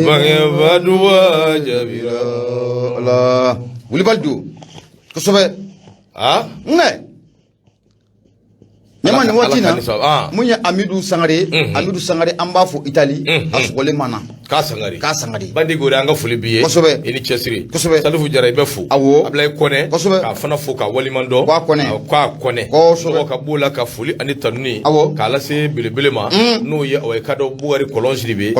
bange badua jabira Allah wuli baldu kosɛbɛ ne ɲama nin waati na mun ye Amidu Sangare Amidu Sangare an b'a fɔ Itali a sɔgɔlen mana k'a Sangare bandi gore an ka foli b'i ye kosɛbɛ i ni cɛsiri kosɛbɛ Salifu Jara i bɛ fo awɔ Ablaye Kɔnɛ kosɛbɛ k'a fana fo ka waliman dɔn k'a Kɔnɛ kosɛbɛ ka b'o la ka foli ani tanuni awɔ k'a lase belebele ma n'o ye awɔ ka dɔ Bugari Kɔlɔn Sidibe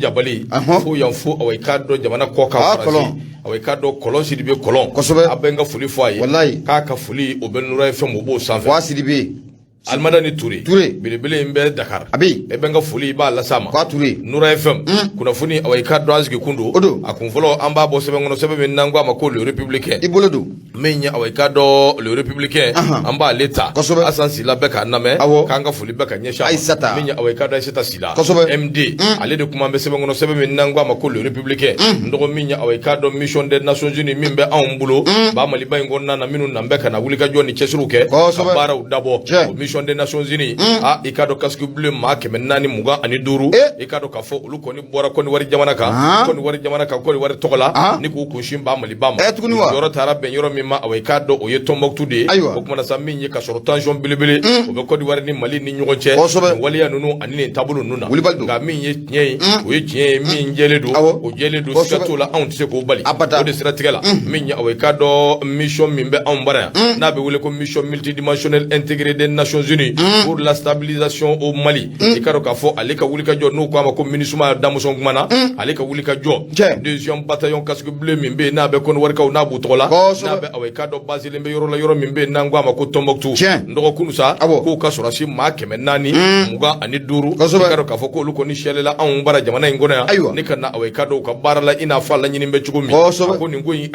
Jabali fo yan fo awɔ ka dɔ jamana kɔ kan Faransi awɔ ka dɔ Kɔlɔn Sidibe Kɔlɔn kosɛbɛ a bɛ n ka foli fɔ a ye wallahi k'a ka foli o bɛ Nura FM o b'o sanfɛ wa Sidibe Almadani Touré belebele in bɛ Dakar abi e bɛ n ka foli i b'a lasa ma Touré Nura FM kunnafoni awɔ ka dɔ an sigi kundo a kun fɔlɔ an b'a bɔ sɛbɛn kɔnɔ sɛbɛn min n'an ko a ma ko le républicain i bolo don min ye awɔ ka dɔ le républicain an b'ale ta Asan Sila bɛ k'a lamɛn k'an ka foli bɛ ka ɲɛsin a ma min ye awɔ ka dɔ Aissata Sila MD ale de kuma bɛ sɛbɛn kɔnɔ sɛbɛn min n'an ko a ma ko le républicain n dɔgɔ min ye awɔ ka dɔ mission des nations unies min bɛ anw bolo ba Maliba in kɔnɔna na minnu nan bɛ ka na wulikajɔ ni cɛsiriw kɛ ka baaraw dabɔ o mission des nations unies i ka dɔn casque bleu maa 425 i ka dɔn k'a fɔ olu kɔni bɔra Côte d'Ivoire jamana kan Côte d'Ivoire tɔgɔ la ni k'u kunsin ba Maliba ma yɔrɔ taara bɛn yɔrɔ min ma awɔ i ka dɔn o ye Tombouctou de ye o kumana sa min ye ka sɔrɔ tension belebele o bɛ Côte d'Ivoire ni Mali ni ɲɔgɔn cɛ nin waleya ninnu ani nin taabolo ninnu na nka min ye tiɲɛ ye o ye tiɲɛ ye min jɛlen don o jɛlen don siga t'o la anw tɛ se k'o bali o de siratigɛ la min ye awɔ i ka dɔn mission min bɛ anw bara yan n'a bɛ wele ko mission multidimensionnelle intégrée des nations unies pour la stabilisation au Mali i ka dɔn k'a fɔ ale ka wulikajɔ n'o ko a ma ko MINUSMA damusɔn kumana ale ka wulikajɔ deuxième bataillon casque bleu min bɛ yen n'a bɛ Côte d'Ivoire n'a b'u tɔgɔ la n'a bɛ awɔ i ka dɔn baselen bɛ yɔrɔ la yɔrɔ min bɛ yen n'an ko a ma ko Tombouctou n dɔgɔkun sa k'o ka sɔrɔsi maa 425 i ka dɔn k'a fɔ k'olu kɔni sɛlɛla anw bara jamana in kɔnɔ yan ne ka na awɔ i ka dɔn u ka baara la i n'a fɔ a laɲini bɛ cogo min a ko nin ko in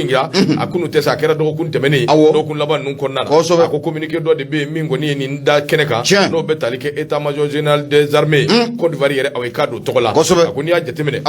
kɛra a kunu tɛ sa a kɛra dɔgɔkun tɛmɛnen dɔgɔkun laban ninnu kɔnɔna na a ko communiqué dɔ de bɛ yen min kɔni ye nin da kɛnɛ kan n'o bɛ tali kɛ état-major général des armées Côte d'Ivoire yɛrɛ awɔ i ka dɔn tɔgɔ la a ko n'i y'a jateminɛ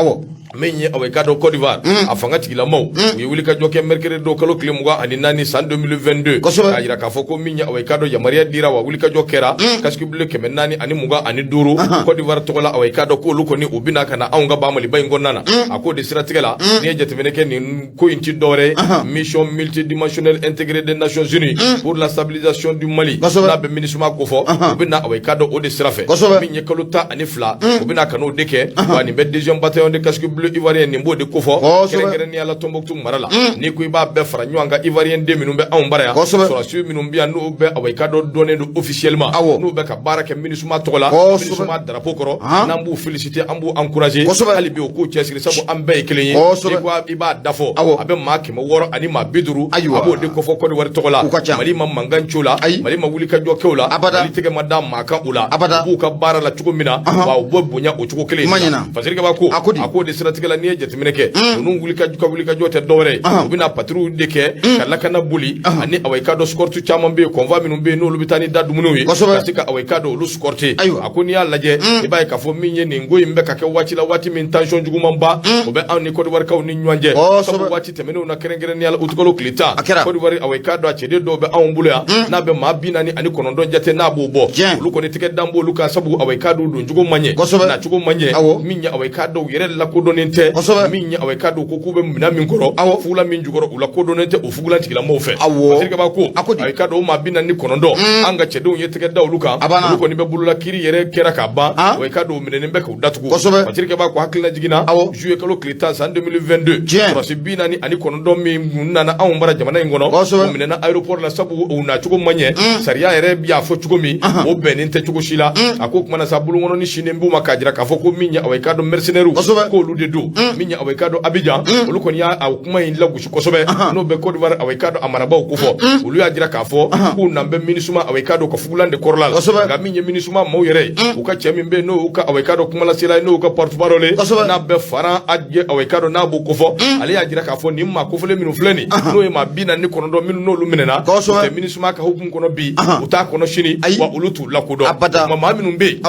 min ye awɔ i ka dɔn Côte d'Ivoire a fanga tigilamaw u ye wulikajɔ kɛ mercredi don kalo tile 24 san 2022 k'a jira k'a fɔ ko min ye awɔ i ka dɔn yamaruya dira wa wulikajɔ kɛra casque bleu 425 Côte d'Ivoire tɔgɔ la awɔ i ka dɔn k'olu kɔni u bɛna ka na anw ka ba Maliba in kɔnɔna na a ko de siratigɛ la n'i ye jateminɛ kɛ nin ko in ti dɔwɛrɛ ye mission multidimensionnelle intégrée des nations unies pour la stabilisation du Mali n'a bɛ MINUSMA ko fɔ u bɛna awɔ i ka dɔn o de sira fɛ min ye kalo 12 u bɛna ka n'o de kɛ wa nin bɛ deuxième bataillon de casque bleu ivoirien nin b'o de ko fɔ kɛrɛnkɛrɛnnenya la Tombouctou mara la n'i ko i b'a bɛɛ fara ɲɔgɔn kan ivoirien den minnu bɛ anw bara yan sɔrɔsiw minnu bɛ yan n'u bɛ awɔ i ka dɔn dɔnnen don officiellement n'u bɛ ka baara kɛ MINUSMA tɔgɔ la MINUSMA drapeau kɔrɔ n'an b'u féliciter an b'u encourager hali bi u k'u cɛsiri sabu an bɛɛ ye kelen ye n'i ko i b'a dafɔ a bɛ maa 600 ani maa 50 a b'o de kofɔ Côte d'Ivoire tɔgɔ la Mali ma mankan ci o la Mali ma wulikajɔ kɛ o la Mali tɛgɛ ma da maa kan o la u b'u ka baara la cogo min na wa u bɛ bonya o cogo kelen in na Fasirikɛ b'a ko a ko de siratigɛ la n'i ye jateminɛ kɛ ninnu wulikajɔ tɛ dɔwɛrɛ ye u bɛna patrouille de kɛ ka lakana boli ani awɔ i ka dɔn escorte caman bɛ yen convoi minnu bɛ yen n'olu bɛ taa ni da dumuniw ye ka se ka awɔ i ka dɔn olu escorter a ko n'i y'a lajɛ i b'a ye k'a fɔ min ye nin ko in bɛ ka kɛ waati la waati min tension jugumanba o bɛ anw ni Côte d'Ivoire kaw ni ɲɔgɔn cɛ sabu waati tɛmɛnenw na kɛrɛnkɛrɛnnenya la o tɔgɔ tile 10 Côte d'Ivoire awɔ i ka dɔn a cɛden dɔw bɛ anw bolo yan n'a bɛ maa 49 jate n'a b'o bɔ olu kɔni tɛgɛ dan b'olu kan sabu awɔ i ka dɔn don cogo man ɲɛ na cogo man ɲɛ min ye awɔ i ka dɔn u yɛrɛ lakodɔnnen tɛ min ye awɔ i ka dɔn ko k'u bɛ minɛn min kɔrɔ fugula min jukɔrɔ u lakodɔnnen tɛ o fugula tigilamɔgɔw fɛ Fasirikɛ b'a ko awɔ i ka dɔn o maa 49 an ka cɛdenw ye tɛgɛ da olu kan olu kɔni bɛ bolola kiiri yɛrɛ kɛra ka ban awɔ i ka dɔn o minɛnen bɛ k'u datugu Fasirikɛ b'a ko hakilina jiginna juillet kalo tile 10 san 2022 sɔrɔsi 49 min nana anw bara jamana in kɔnɔ o minɛna aéroport la sabu u na cogo man ɲɛ sariya yɛrɛ y'a fɔ cogo min o bɛnnen tɛ cogo si la a ko kumana sa bolokɔnɔni sinen b'u ma k'a jira k'a fɔ ko min ye awɔ i ka dɔn mercenaires k'olu de don min ye awɔ i ka dɔn Abidjan olu kɔni y'a kuma in lagosi kosɛbɛ n'o bɛ Côte d'Ivoire awɔ i ka dɔn a marabaw ko fɔ olu y'a jira k'a fɔ k'u nan bɛ MINUSMA awɔ i ka dɔn ka fugulan de kɔrɔla la nka min ye MINUSMA maaw yɛrɛ ye u ka cɛ min bɛ yen n'o ka awɔ i ka dɔn kumalasela ye n'o ka porte-parole ye n'a bɛ Faran awɔ i ka dɔn n'a b'o ko fɔ ale y'a jira k'a fɔ nin maa kofɔlen minnu filɛ nin n'o ye maa 49 minnu n'olu minɛna u tɛ MINUSMA ka hukumu kɔnɔ bi u t'a kɔnɔ sini wa olu t'u lakodɔn maa minnu bɛ yen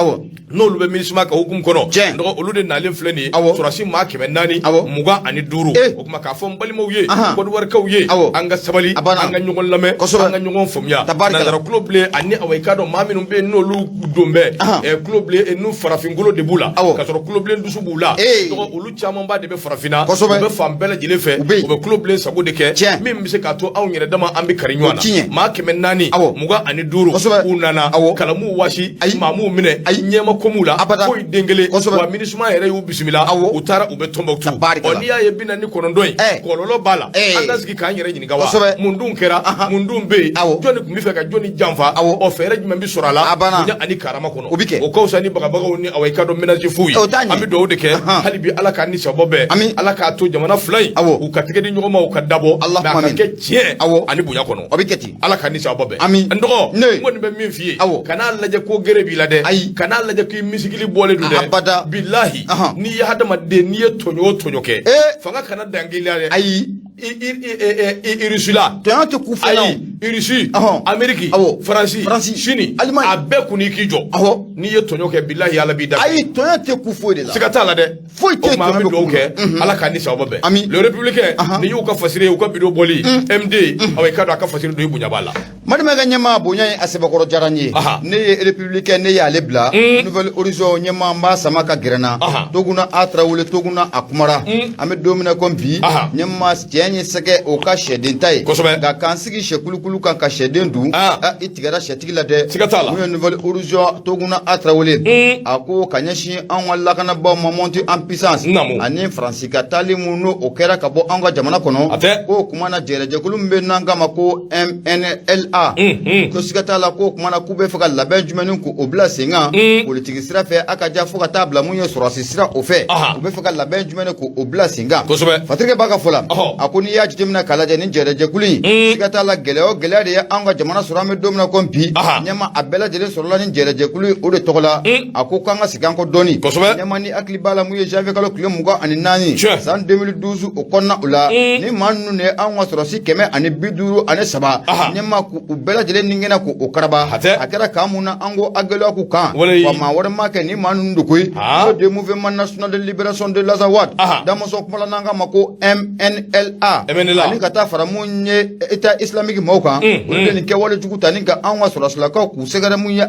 n'olu bɛ minisma ka hukumu kɔnɔ dɔgɔ olu de nalen filɛ nin ye sɔrɔsi maa 400 25 o kuma k'a fɔ n balimaw ye kɔdiwarikaw ye an ka sabali an ka ɲɔgɔn lamɛn an ka ɲɔgɔn faamuya nanzara kulo bilen ani awɔ i k'a dɔn maa minnu bɛ yen n'olu don bɛ kulo bilen n'u farafingolo de b'u la ka sɔrɔ kulo bilen dusu b'u la dɔgɔ olu camanba de bɛ farafinna u bɛ fan bɛɛ lajɛlen fɛ u bɛ kulo bilen sago de kɛ min bɛ se k'a to anw yɛrɛ dama an bɛ kari ɲɔgɔn na maa 425 u nana kalamu wasi maamu minɛ ɲɛma komu la foyi den kelen wa minisuma yɛrɛ y'u bisimila u taara u bɛ Tombouctou n'i y'a ye 49 in kɔlɔlɔ b'a la an ka sigi k'an yɛrɛ ɲininka wa mun dun kɛra mun dun bɛ yen jɔnni tun bɛ fɛ ka jɔnni janfa fɛɛrɛ jumɛn bɛ sɔrɔ a la bonya ani karama kɔnɔ o ka fisa ni bagabagaw ni awɔ i ka dɔn ménage foyi ye an bɛ dugawu de kɛ hali bi ala k'a ni sabɔ bɛɛ ala k'a to jamana fila in u ka tigɛ di ɲɔgɔn ma u ka dabɔ mais a ka kɛ tiɲɛ ani bonya kɔnɔ ala k'a ni sabɔ bɛɛ n dɔgɔ n kɔni bɛ min f'i ye kan'a lajɛ ko gere b'i la dɛ kan'a lajɛ k'i misigili bɔlen don dɛ bilahi n'i ye hadamaden n'i ye tɔɲɔ o tɔɲɔ kɛ fanga kana dangiliya dɛ ayi Russie la tɔɲɔ tɛ ku fɛn ayi Russie Amérique Faransi Chine a bɛɛ kun n'i k'i jɔ n'i ye tɔɲɔ kɛ bilahi ala b'i da ayi tɔɲɔ tɛ ku foyi de la siga t'a la dɛ foyi tɛ tɔɲɔ bɛ dugawu kɛ ala k'a ni sababa bɛɛ le républicain ni y'u ka fasiri ye u ka bidon bɔli MD awɔ i ka dɔn a ka fasiri don i bonya b'a la Madiɛma ka ɲɛmaa bonya ye a sɛbɛkɔrɔ diyara n ye ne ye républicain ne y'ale bila Nouvelle Horizon ɲɛmaa n b'a sama ka gɛrɛnna Toguna a Tarawele Toguna a kumara an bɛ don min na ko bi ɲɛmaa cɛ ye sɛgɛ o ka sɛden ta ye nka k'an sigi sɛ kulukulu kan ka sɛden dun i tigɛra sɛtigi la dɛ mun ye Nouvelle Horizon Toguna a Tarawele a ko ka ɲɛsin an ka lakanabaw ma monter en puissance ani Faransi ka taali mun n'o kɛra ka bɔ an ka jamana kɔnɔ k'o kuma na jɛrɛjɛkulu min bɛ n'an k'a ma ko MNLA ko siga t'a la k'o kuma na k'u bɛ fɛ ka labɛn jumɛn k'o bila sen kan politiki sira fɛ a ka ja fo ka taa bila mun ye sɔrɔsi sira o fɛ u bɛ fɛ ka labɛn jumɛn k'o bila sen kan Fatirikɛ b'a ka fɔ la a ko n'i y'a jateminɛ k'a lajɛ ni jɛrɛjɛkulu in siga t'a la gɛlɛya o gɛlɛya de ye an ka jamana sɔrɔ an bɛ don min na ko bi ɲɛma a bɛɛ lajɛlen sɔrɔla ni jɛrɛjɛkulu in o de tɔgɔ la a ko k'an ka segin an kɔ dɔɔni ɲɛma ni hakili b'a la mun ye janvier kalo tile 24 san 2012 o kɔnɔna o la ni maa ninnu de ye an ka sɔrɔsi 153 ɲɛma u bɛɛ lajɛlen ni kɛnɛ k'o karaba a kɛra k'an mun na an ko a gɛlɛya k'u kan wa maa wɛrɛ ma kɛ ni maa ninnu de koyi n'o de mouvement national de libération de l'Azawad damasɔn kuma la n'an k'a ma ko MNLA ani ka taa fara mun ye état islamique mɔɔw kan olu de nin kɛwale jugu ta ni ka an ka sɔrɔsilakaw k'u sɛgɛrɛ mun ye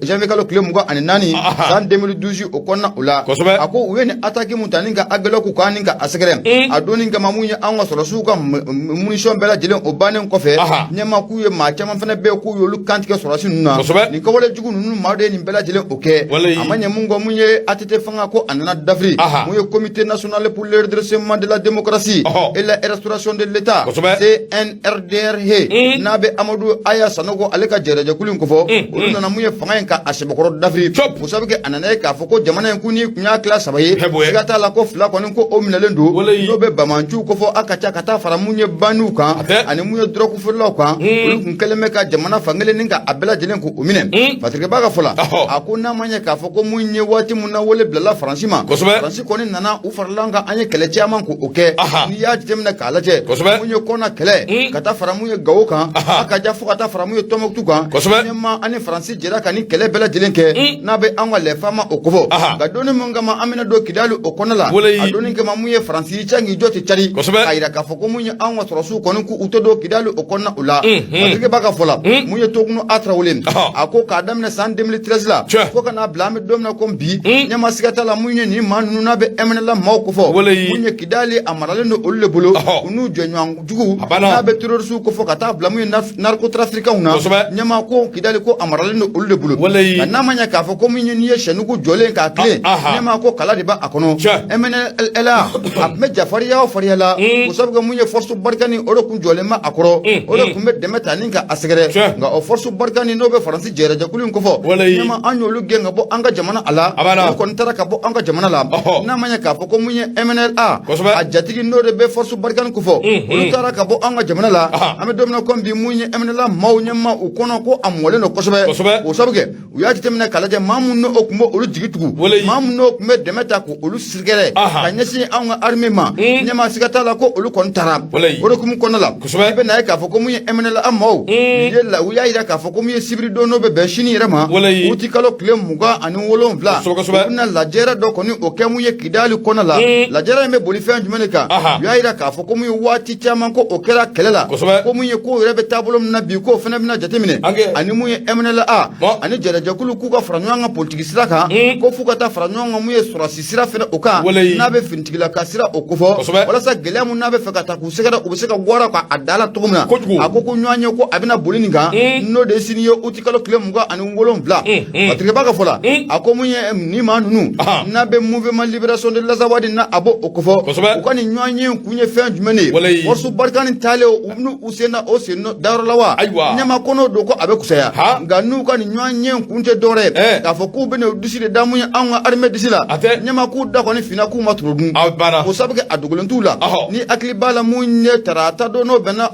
janvier kalo tile 24 san 2012 o kɔnɔna o la a ko u ye nin attaque mun ta ni ka a gɛlɛya k'u kan ni ka a sɛgɛrɛ a don nin kama mun ye an ka sɔrɔsiw ka munition bɛɛ lajɛlen o bannen kɔfɛ ɲɛma k'u ye maa caman fana bɛ k'u y'olu kantigɛ sɔrɔsi ninnu na nin kawale jugu ninnu maa de ye nin bɛɛ lajɛlen o kɛ a ma ɲɛ mun kɔ mun ye ATT fanga ko a nana dafiri mun ye comité national pour le redressement de la démocratie et la restauration de l'État CNRDRH n'a bɛ Amadu Aya Sanogo ale ka jɛrɛjɛkulu in kofɔ olu nana mun ye fanga in ka a sɛbɛkɔrɔ dafiri musa bɛ kɛ a nana ye k'a fɔ ko jamana in kun ni kun y'a tila 3 ye siga t'a la ko 2 kɔni ko o minɛlen don n'o bɛ bamanciw kofɔ a ka ca ka taa fara mun ye banniw kan ani mun ye drogue feerelaw kan olu kun kɛlen bɛ ka jamana fankelen ni ka a bɛɛ lajɛlen k'o minɛ Fatirikɛ b'a ka fɔ la a ko n'a ma ɲɛ k'a fɔ ko mun ye waati mun na wele bilala Faransi ma Faransi kɔni nana u farala kan an ye kɛlɛ caman k'o kɛ n'i y'a jateminɛ k'a lajɛ mun ye kɔnɔ kɛlɛ ka taa fara mun ye Gawo kan a ka ja fo ka taa fara mun ye Tombouctou kan ɲɛma ani Faransi jɛra ka ni kɛlɛ bɛɛ lajɛlen kɛ n'a bɛ an ka lɛfama o kofɔ nka donni mun kama an bɛna don Kidali o kɔnɔ la a donni kama mun ye Faransi ca k'i jɔ tɛ cari k'a yira k'a fɔ ko mun ye an ka sɔrɔsiw kɔni k'u tɛ don Kidali o kɔnɔ o la Fatirikɛ b'a ka fɔ la mun ye Toguna a Tarawele a ko k'a daminɛ san 2013 la fo ka n'a bila an bɛ don min na ko bi ɲɛma siga t'a la mun ye nin maa ninnu n'a bɛ MNLA maaw kofɔ mun ye Kidali a maralen don olu de bolo u n'u jɛɲɔgɔn jugu n'a bɛ terroriste kofɔ ka taa bila mun ye narcotrafiquants na ɲɛma ko Kidali ko a maralen don olu de bolo nka n'a ma ɲɛ k'a fɔ ko mun ye n'i ye sɛnugu jɔlen k'a tilen ɲɛma ko kala de b'a kɔnɔ MNLA a tun bɛ ja fariya o fariya la o sabu kɛ mun ye force barikani o de tun jɔlen bɛ a kɔrɔ o de tun bɛ dɛmɛ ta ni ka a sɛgɛrɛ nka o force barikani n'o bɛ Faransi jɛrɛjɛkulu in kofɔ ɲɛma an y'olu gɛn ka bɔ an ka jamana a la o kɔni taara ka bɔ an ka jamana la n'a ma ɲɛ k'a fɔ ko mun ye MNLA a jatigi n'o de bɛ force barikani kofɔ olu taara ka bɔ an ka jamana la an bɛ don min na ko bi mun ye eminala maaw ɲɛma u kɔnɔ ko a mɔlen don kosɛbɛ o sabu kɛ u y'a jateminɛ k'a lajɛ maa minnu n'o tun bɛ olu jigi tugu maa minnu n'o tun bɛ dɛmɛ ta ko olu sirigɛrɛ ka ɲɛsin anw ka armée ma ɲɛma siga t'a la ko olu kɔni taara o de kumu kɔnɔna la i bɛ na ye k'a fɔ ko mun ye eminala an maaw u y'a yira k'a fɔ ko mun ye sibiri don n'o bɛ bɛn sini yɛrɛ ma uti kalo tile 27 u bɛna lajɛrɛ dɔ kɔni o kɛ mun ye Kidali kɔnɔ la lajɛrɛ in bɛ boli fɛn jumɛn de kan u y'a yira k'a fɔ ko mun ye waati caman ko o kɛra kɛlɛ la ko mun ye ko yɛrɛ bɛ taabolo min na bi k'o fana bɛna jateminɛ ani mun ye MNLA ani jɛnɛjɛkulu k'u ka fara ɲɔgɔn kan politiki sira kan ko f'u ka taa fara ɲɔgɔn kan mun ye sɔrɔsi sira fana o kan n'a bɛ finitigila ka sira o kofɔ walasa gɛlɛya mun n'a bɛ fɛ ka taa k'u sɛgɛrɛ u bɛ se ka wɔɔrɔ k'a da la cogo min na a ko ɲɔgɔn ye ko a bɛna boli nin kan n'o de ye sini ye uti kalo tile 27 Patrickeba ka fɔ la a ko mun ye ni maa ninnu n'a bɛ mouvement libération de l'Azawadi na a b'o kofɔ u ka nin ɲɔgɔn ye kun ye fɛn jumɛn de ye Force Barkhane taalen u bɛna u sen na o sen dayɔrɔ la wa ɲɛma kɔnɔ don ko a bɛ kusaya nka n'u ka nin ɲɔgɔn ye kun tɛ dɔwɛrɛ ye k'a fɔ k'u bɛna u disi de da mun ye anw ka armée disi la ɲɛma k'u da kɔni finna k'u ma turu dun o sabu kɛ a dogolen t'u la ni hakili b'a la mun ye tarata don n'o bɛnna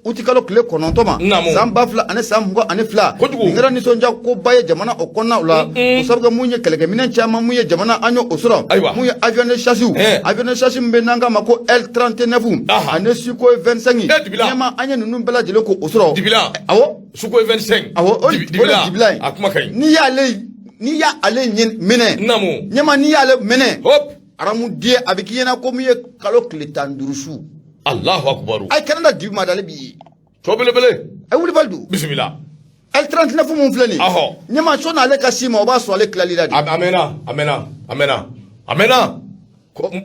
uti kalo tile 9 ma san 2000 ani san 22 nin kɛra nisɔndiya koba ye jamana o kɔnɔnaw la o sabu kɛ mun ye kɛlɛkɛminɛn caman mun ye jamana an y'o sɔrɔ mun ye avion de chasse min bɛ n'an k'a ma ko L39 ani Sukhoi 25 ɲɛma an ye ninnu bɛɛ lajɛlen ko o sɔrɔ awɔ Sukhoi 25 awɔ o de dibila ye a kuma ka ɲi n'i y'ale minɛ ɲɛma n'i y'ale minɛ aramu die a bɛ k'i ɲɛna ko mun ye kalo tile 15 su Allahu akbar a ye kɛnɛ da dibi ma dale bi to belebele a ye wulibali don bisimila L39 mun filɛ nin ɲɛma sɔnni ale ka si ma o b'a sɔrɔ ale tilali la de amena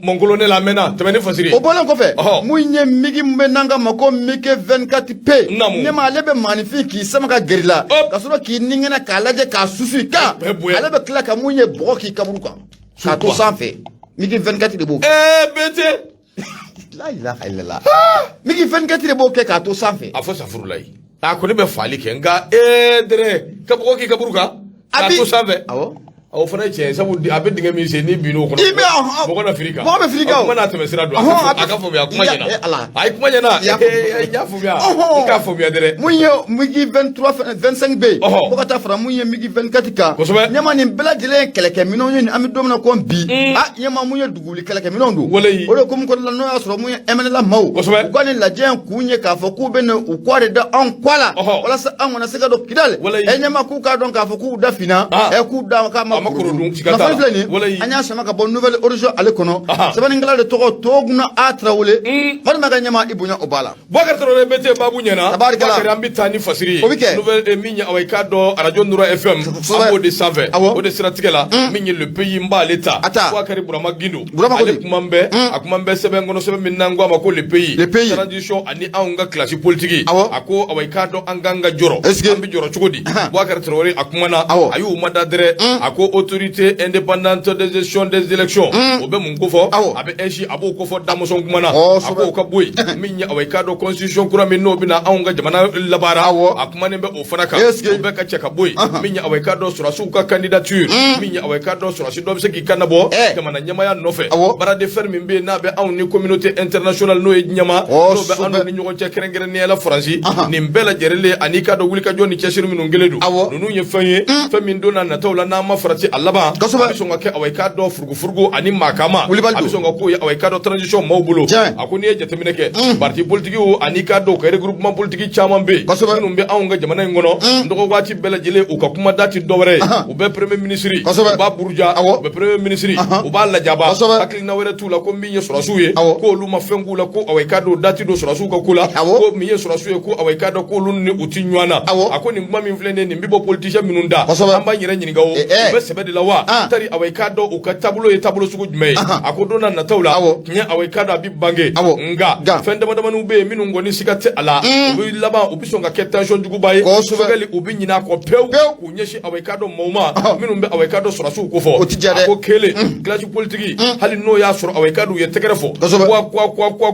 mon colonel amena tɛmɛni fasiri o bɔlen kɔfɛ mun ye migi min bɛ n'an ka ma ko mike 24P ɲɛma ale bɛ maanifin k'i sama ka gɛrɛ la ka sɔrɔ k'i niŋɛnɛ k'a lajɛ k'a susu i kan ale bɛ tila ka mun ye bɔgɔ k'i kaburu kan k'a to sanfɛ migi 24 de b'o kɛ bete la ilaha illallah migi 24 de b'o kɛ k'a to sanfɛ a fɔ safurulayi a ko ne bɛ faali kɛ nka dɛrɛ ka bɔgɔ k'i kaburu kan k'a to sanfɛ awɔ fana ye tiɲɛ sabu a bɛ dingɛ min sen ni bin'o kɔnɔ mɔgɔ na fili kan mɔgɔ bɛ fili kan kuma n'a tɛmɛ sira don a ka faamuya a kuma ɲɛna a ye kuma ɲɛna n y'a faamuya n k'a faamuya dɛrɛ mun ye migi 25 bɛ yen fo ka taa fara mun ye migi 24 kan ɲɛma nin bɛɛ lajɛlen ye kɛlɛkɛminɛnw ye an bɛ don min na ko bi ɲɛma mun ye duguli kɛlɛkɛminɛnw don o de ko mun kɔnɔna la n'o y'a sɔrɔ mun ye MNLA maaw u ka nin lajɛ in kun ye k'a fɔ k'u bɛ u kɔ de da anw kɔ la walasa an kana se ka don Kidali ɲɛma k'u k'a dɔn k'a fɔ k'u da finna k'u da k'a ma nafa filɛ nin an y'a sama ka bɔ nouvelle horizon ale kɔnɔ sɛbɛnnikɛla de tɔgɔ Toguna A Tarawele Fatumata ka ɲɛma i bonya o b'a la Boubacar Traoré bete babu ɲɛna tabarikala an bɛ taa ni fasiri ye o bɛ kɛ nouvelle min ye aw k'a dɔn radio Nura FM an b'o de sanfɛ o de siratigɛ la min ye le pays n b'ale ta Boubacar Burama Gindo ale kuma bɛ a kuma bɛ sɛbɛn kɔnɔ sɛbɛn min n'an ko a ma ko le pays transition ani anw ka classe politique a ko aw k'a dɔn an k'an ka jɔrɔ an bɛ jɔrɔ cogo di Boubacar Traoré a kumana a y'u ma da dɛrɛ a ko autorité indépendante de gestion des élections o bɛ mun ko fɔ a bɛ ainsi a b'o ko fɔ damusɔn kuma na a b'o ka bɔ yen min ye aw k'a dɔn constitution kura min n'o bɛna anw ka jamana labaara a kumanen bɛ o fana kan o bɛɛ ka cɛ ka bɔ yen min ye aw k'a dɔn sɔrɔsiw ka candidature min ye aw k'a dɔn sɔrɔsi dɔ bɛ se k'i kan labɔ jamana ɲɛmaya nɔfɛ bara de fer min bɛ yen n'a bɛ anw ni communauté internationale n'o ye ɲɛma n'o bɛ anw ni ɲɔgɔn cɛ kɛrɛnkɛrɛnnenya la Faransi nin bɛɛ lajɛlen ani k'a dɔn wulikajɔ ni cɛsiri minnu kelen don ninnu ye fɛn ye fɛn min don n'a nataw la n'an ma farati a laban a bɛ sɔn ka kɛ aw k'a dɔn furugufurugu ani maakama a bɛ sɔn ka k'o ye aw k'a dɔn transition maaw bolo a ko n'i ye jateminɛ kɛ parti politique ani k'a dɔn ka regroupement politique caman bɛ yen minnu bɛ anw ka jamana in kɔnɔ n dɔgɔ waati bɛɛ lajɛlen u ka kuma dati dɔwɛrɛ ye u bɛ premier ministre u b'a buruja u bɛ premier ministre u b'a lajaba hakilina wɛrɛ t'u la ko min ye sɔrɔsiw ye k'olu ma fɛn k'u la ko aw k'a dɔn dati don sɔrɔsiw ka ko la ko min ye sɔrɔsiw ye ko aw k'a dɔn k'olu ni u ti ɲɔgɔn na a ko nin kuma min filɛ nin bɛ bɔ politicien minnu da an b'an yɛrɛ ɲininka o u bɛ sɛbɛ de la wa tari aw k'a dɔn u ka taabolo ye taabolo sugu jumɛn ye a ko don n'a nataw la tiɲɛ aw k'a dɔn a bɛ bange nka fɛn damadamaninw bɛ yen minnu kɔni siga tɛ a la u bɛ laban u bɛ sɔn ka kɛ tension juguba ye sɛbɛli u bɛ ɲinɛ a kɔ pewu k'u ɲɛsin aw k'a dɔn maaw ma minnu bɛ aw k'a dɔn sɔrɔsiw ko fɔ a ko kelen classe politique hali n'o y'a sɔrɔ aw k'a dɔn u ye tɛgɛrɛ fɔ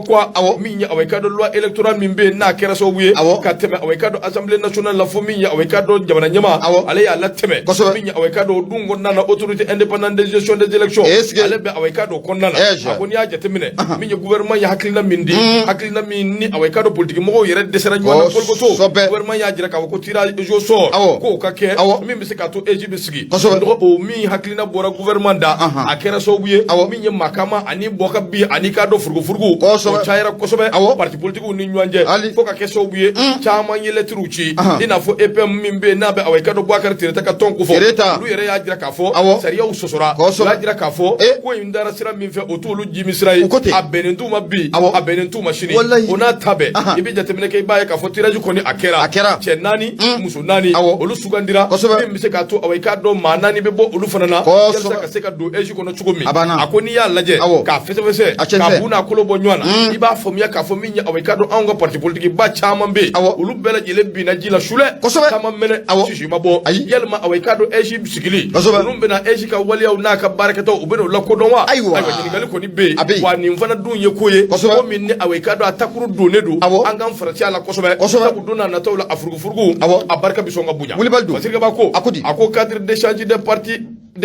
quoi min ye aw k'a dɔn loi électorale min bɛ yen n'a kɛra sababu ye ka tɛmɛ aw k'a dɔn assemblée nationale la fo min ye aw k'a dɔn jamana ɲɛma ale y'a latɛmɛ min ye aw k'a dɔn o dun mun nana autorité indépendante de gestion des élections ale be awayka do konnana akoni ya jatemine min ye gouvernement ya haklina mindi haklina min ni awayka do politique mo yere desera nyona polgoto gouvernement ya jira ka ko tirage au sort ko ka ke min be se ka to Egypte sigi ndo o mi haklina bora gouvernement da akera so buye min ye makama ani boka bi ani ka do furgo o chaira ko sobe parti politique ni nyanje fo ka ke so buye chama yele truchi ina fo EPM min be na be awayka do Boubacar Tireta ka ton ko fo lu yere ya jira ka fo sariya usosora la jira ka fo ko indara sira min fe otulu jimisrai abenentu mabbi abenentu mashini ona tabe ibi jatemine ke baye ka fo tiraju koni akera chenani musunani olu sugandira min se ka to awayka do manani be bo olu fanana yelsa ka se ka do eji kono chugumi akoni ya laje ka fese ka buna kolo bo nywana iba fomya ka fo minya awayka do anga parti politique ba chama be olu bela jile bina jila shule kama mene shishi mabo yelma awayka do eji bisigili numbe na eji ka wali au naka barakato ubeno la kodonwa aywa jinigali ko ni be wa ni mfana dunye koye ko minne awayka do atakuru donedo angam farati ala kosobe tabu dona na tawla afurgu abarka bisonga buja fasirga bako ako cadre d'échange des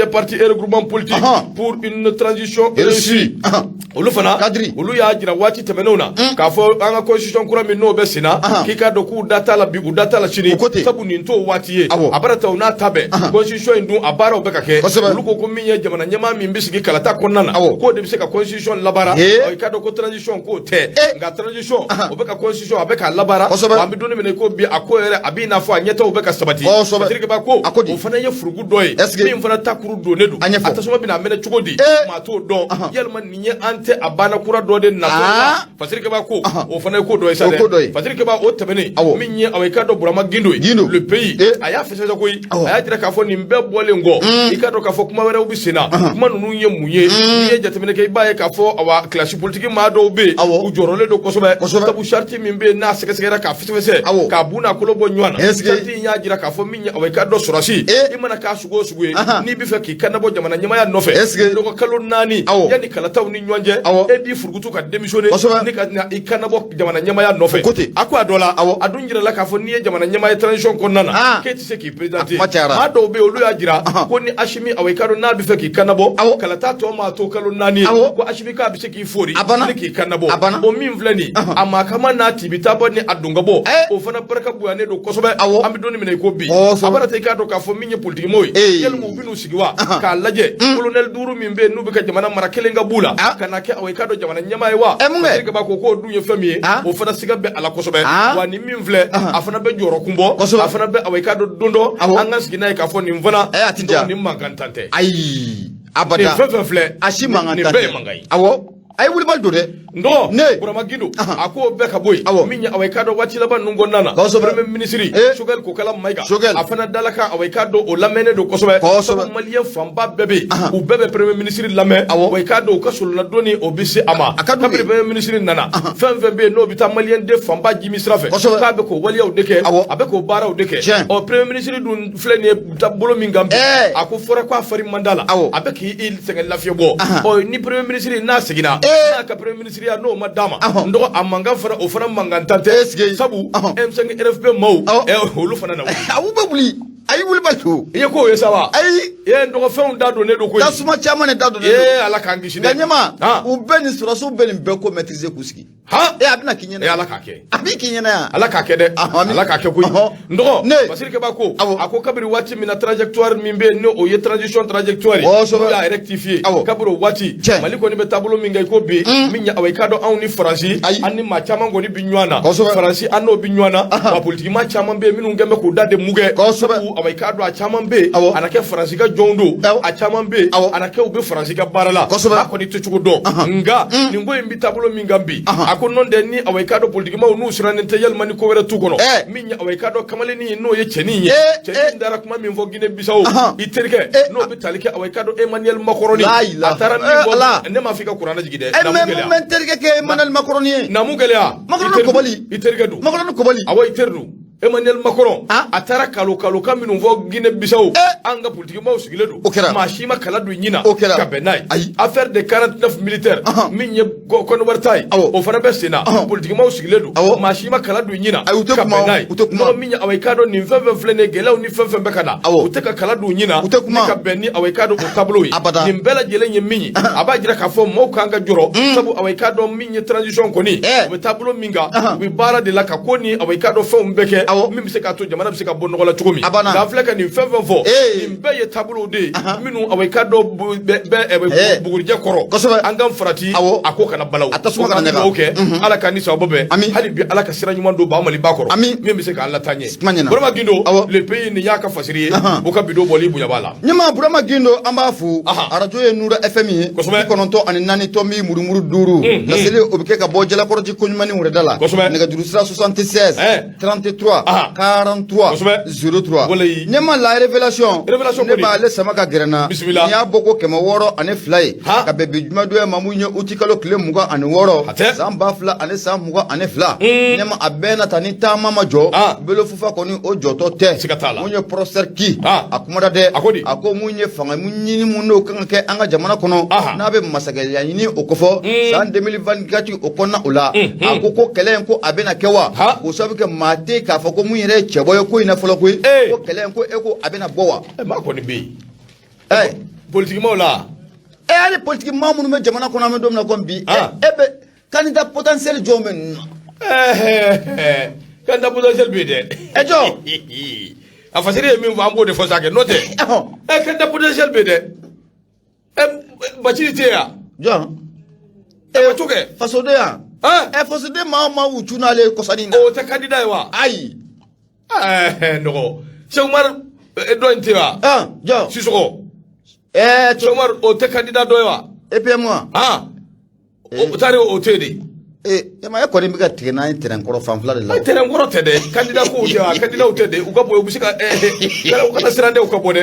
partis et regroupements politiques pour une transition réussie olu fana olu ya jira wati temenona ka fo anga constitution kura min no besina kika do ku data la bi data la chini sabu ni to wati ye abarata una tabe constitution ndu abara obeka ke olu ko minye jamana nyama min bisigi kalata konnana ko de bisika constitution labara o ka do ko transition ko te nga transition obeka constitution abeka labara ambi doni mene ko bi akoyere abina fo anyeta obeka sabati fatirike ba ko o fana ye furugu doye min fana takuru donedo atasoma bina mene chugodi ma to do yelma ninye ante abana kura do de na fasirike ba ko o fana ko do isa de fasirike ba o tabene minye awayka do burama gindo le pays aya fese ko aya tira ka fo ni mbe bole ngo ikado ka fo kuma wera ubisina kuma nunu ye munye ye jatemene ke baye ka fo awa clash politique ma do be u jorole do ko sobe tabu sharti mimbe na sekesera ka fese ka buna ko lo bo nywana sharti nya jira ka fo minye awayka do sorasi imana ka sugo sugue ni bi fe ki kanabo jamana nyama ya nofe do ko kalo nani yani kala taw ni nyonje e bi furgutu ka démissioner ni ka ikanabo jamana nyama ya nofe akwa dola adunjira la ka fo ni jamana nyama ya transition ko nana ke ti se ki président ma do be olu ya jira ko ni ashimi awayka do na bi fe ki kanabo kala ta to ma to kalo nani ko ashimi ka bi se ki fori ni ki kanabo o min vlani ama kama na tibita bo ni adunga bo o fana barka buane do kosobe ambi doni mine ko bi abara te ka do ka fo minye politique moy yelmu binu sigiwa ka laje colonel duru mimbe nubi ka jamana mara kelenga bula kana ke awayka do jamana nyama wa ke ba ko dunye famille o fana siga be ala kosobe wani min vle afana be joro kumbo afana be awayka do dondo anga sigina ka fo ni mvana ni mangantante ai abada fefefle ashimangantante awo ay wuli bal dode ndo burama gindo ako beka boy minya awayka do wati laban nungo nana premier ministre sugal ko kala mayga afana dalaka awayka do o lamene do kosobe malien famba bebe u bebe premier ministre lame awayka do kasul la doni o bisi ama premier ministre nana fem be no bita malien de famba jimi srafe ka be ko wali yaw deke abeko bara o deke o premier ministre dun flene tabolo mingambe ako fora ko afari mandala abeki il sengal lafio bo o ni premier ministre na sigina ka premier ministre ya no madama ndo amanga fara o fara mangantante sabu M5 RFP mau holu fana na awu babuli ayi wuli balto ye ko ye sawa ayi ye ndo fa unda do ne do ko tasuma chama ne dado ne ala kangi shine ganyama u beni suraso beni beko maîtriser kuski abina kinyena ala kake abi kinyena ya ala kake de ala kake ko ndo basir ke bako ako kabiri wati mina trajectoire mimbe no o ye transition trajectoire ya rectifier kabiro wati maliko ni be tableau minga ko be minya awayka do awni franci anni ma chama ngoni binywana franci anno binywana ba politique ma chama be minu ngembe ko dade muge awayka do a chama be anake franci ga jondo a chama be anake ube franci ga barala ko ni tuchugo do nga ni ngoy mbi tableau minga mbi ako non de ni awayka do politique ma onu sirane te yel mani ko wera tu kono minya awayka do kamale ni no ye cheni ndara kuma min fo gine bisaw iterke no be talike awayka do Emmanuel Macron atara ni ne ma fika kurana jigide men terke ke Emmanuel Macron namugele Macron ko bali iterke du Macron ko bali awa iterdu Emmanuel Macron a taara kalo kan minnu fɔ Guinée Bissau an ka politique maaw sigilen don maa si ma kala don ɲina ka bɛn n'a ye affaire de 49 militaires min ye Côte ta ye o fana bɛ sen na politique maaw sigilen don maa si ma kala don ɲina ka bɛn n'a ye nɔgɔ min ye awa i k'a dɔn nin fɛn filɛ nin ye gɛlɛyaw ni fɛn bɛ ka na u tɛ ka kala don ɲina ni ka bɛn ni awa i k'a dɔn o taabolo ye nin bɛɛ lajɛlen ye min ye a b'a jira k'a fɔ maaw kan ka jɔrɔ sabu awa i k'a dɔn min ye transition kɔni u bɛ taabolo min kan u bɛ baara de la ka ko ni awa i k'a dɔn fɛnw bɛɛ kɛ min bɛ se k'a to jamana bɛ se ka bɔ nɔgɔ la cogo min nka filɛ ka nin fɛn fɔ nin bɛɛ ye taabolo de ye minnu awa i k'a dɔn bugurijɛ kɔrɔ an ka farati a ko kana balawu a tasuma kana ɲaga kɛ ala ka ni sababa bɛɛ hali bi ala ka sira ɲuman don ba Mali ba kɔrɔ min bɛ se k'an lataa ɲɛ Burama Gindo le pays nin y'a ka fasiri ye o ka bidon bɔli bonya b'a la ɲɛma Burama Gindo an b'a fo arajo ye Nura FM ye 94.4 murumuru 5 laseli o bɛ kɛ ka bɔ Jalakɔrɔji Koɲumani Wɛrɛda la nɛgɛjuru sira 76 33 43 03 ɲɛma la révélation ne b'ale sama ka gɛrɛnna n'i y'a bɔ ko 602 ye ka bɛn bi jumadon ma mun ye uti kalo tile 26 san 2000 ani san 22 ɲɛma a bɛɛ na ta ni taama ma jɔ belo fufa kɔni o jɔtɔ tɛ mun ye professeur Ki a kumada dɛ a ko mun ye fanga mun ɲini mun n'o kan ka kɛ an ka jamana kɔnɔ n'a bɛ masakɛya ɲini o kɔfɔ san 2024 o kɔnɔna o la a ko kɛlɛ in ko a bɛna kɛ wa o sabu kɛ maa tɛ k'a fɔ ko mun yɛrɛ ye cɛbɔ ye ko in na fɔlɔ koyi ko kɛlɛ in ko e ko a bɛna bɔ wa maa kɔni bɛ yen politique maaw la hali politique maa minnu bɛ jamana kɔnɔ an bɛ don min na komi bi e bɛ candidat potentiel jɔn bɛ ninnu na candidat potentiel bɛ yen dɛ jɔ a fasiri ye min fɔ an b'o de fɔ sa kɛ n'o tɛ candidat potentiel bɛ yen dɛ Bacili tɛ yan jɔn o to kɛ fasoden yan fasoden maa o maa u cun n'ale kɔsani na o tɛ candidat ye wa ayi nɔgɔ Cheikh Umar dɔ in tɛ wa jɔn Sisɔkɔ Cheikh Umar o tɛ candidat dɔ ye wa EPM wa o taari o tɛ de e ma e kɔni bɛ ka tigɛ n'an ye terrain kɔrɔ fanfɛla de la terrain kɔrɔ tɛ dɛ candidat kow tɛ wa candidat tɛ dɛ u ka bɔ u bɛ se ka u kana siran dɛ u ka bɔ dɛ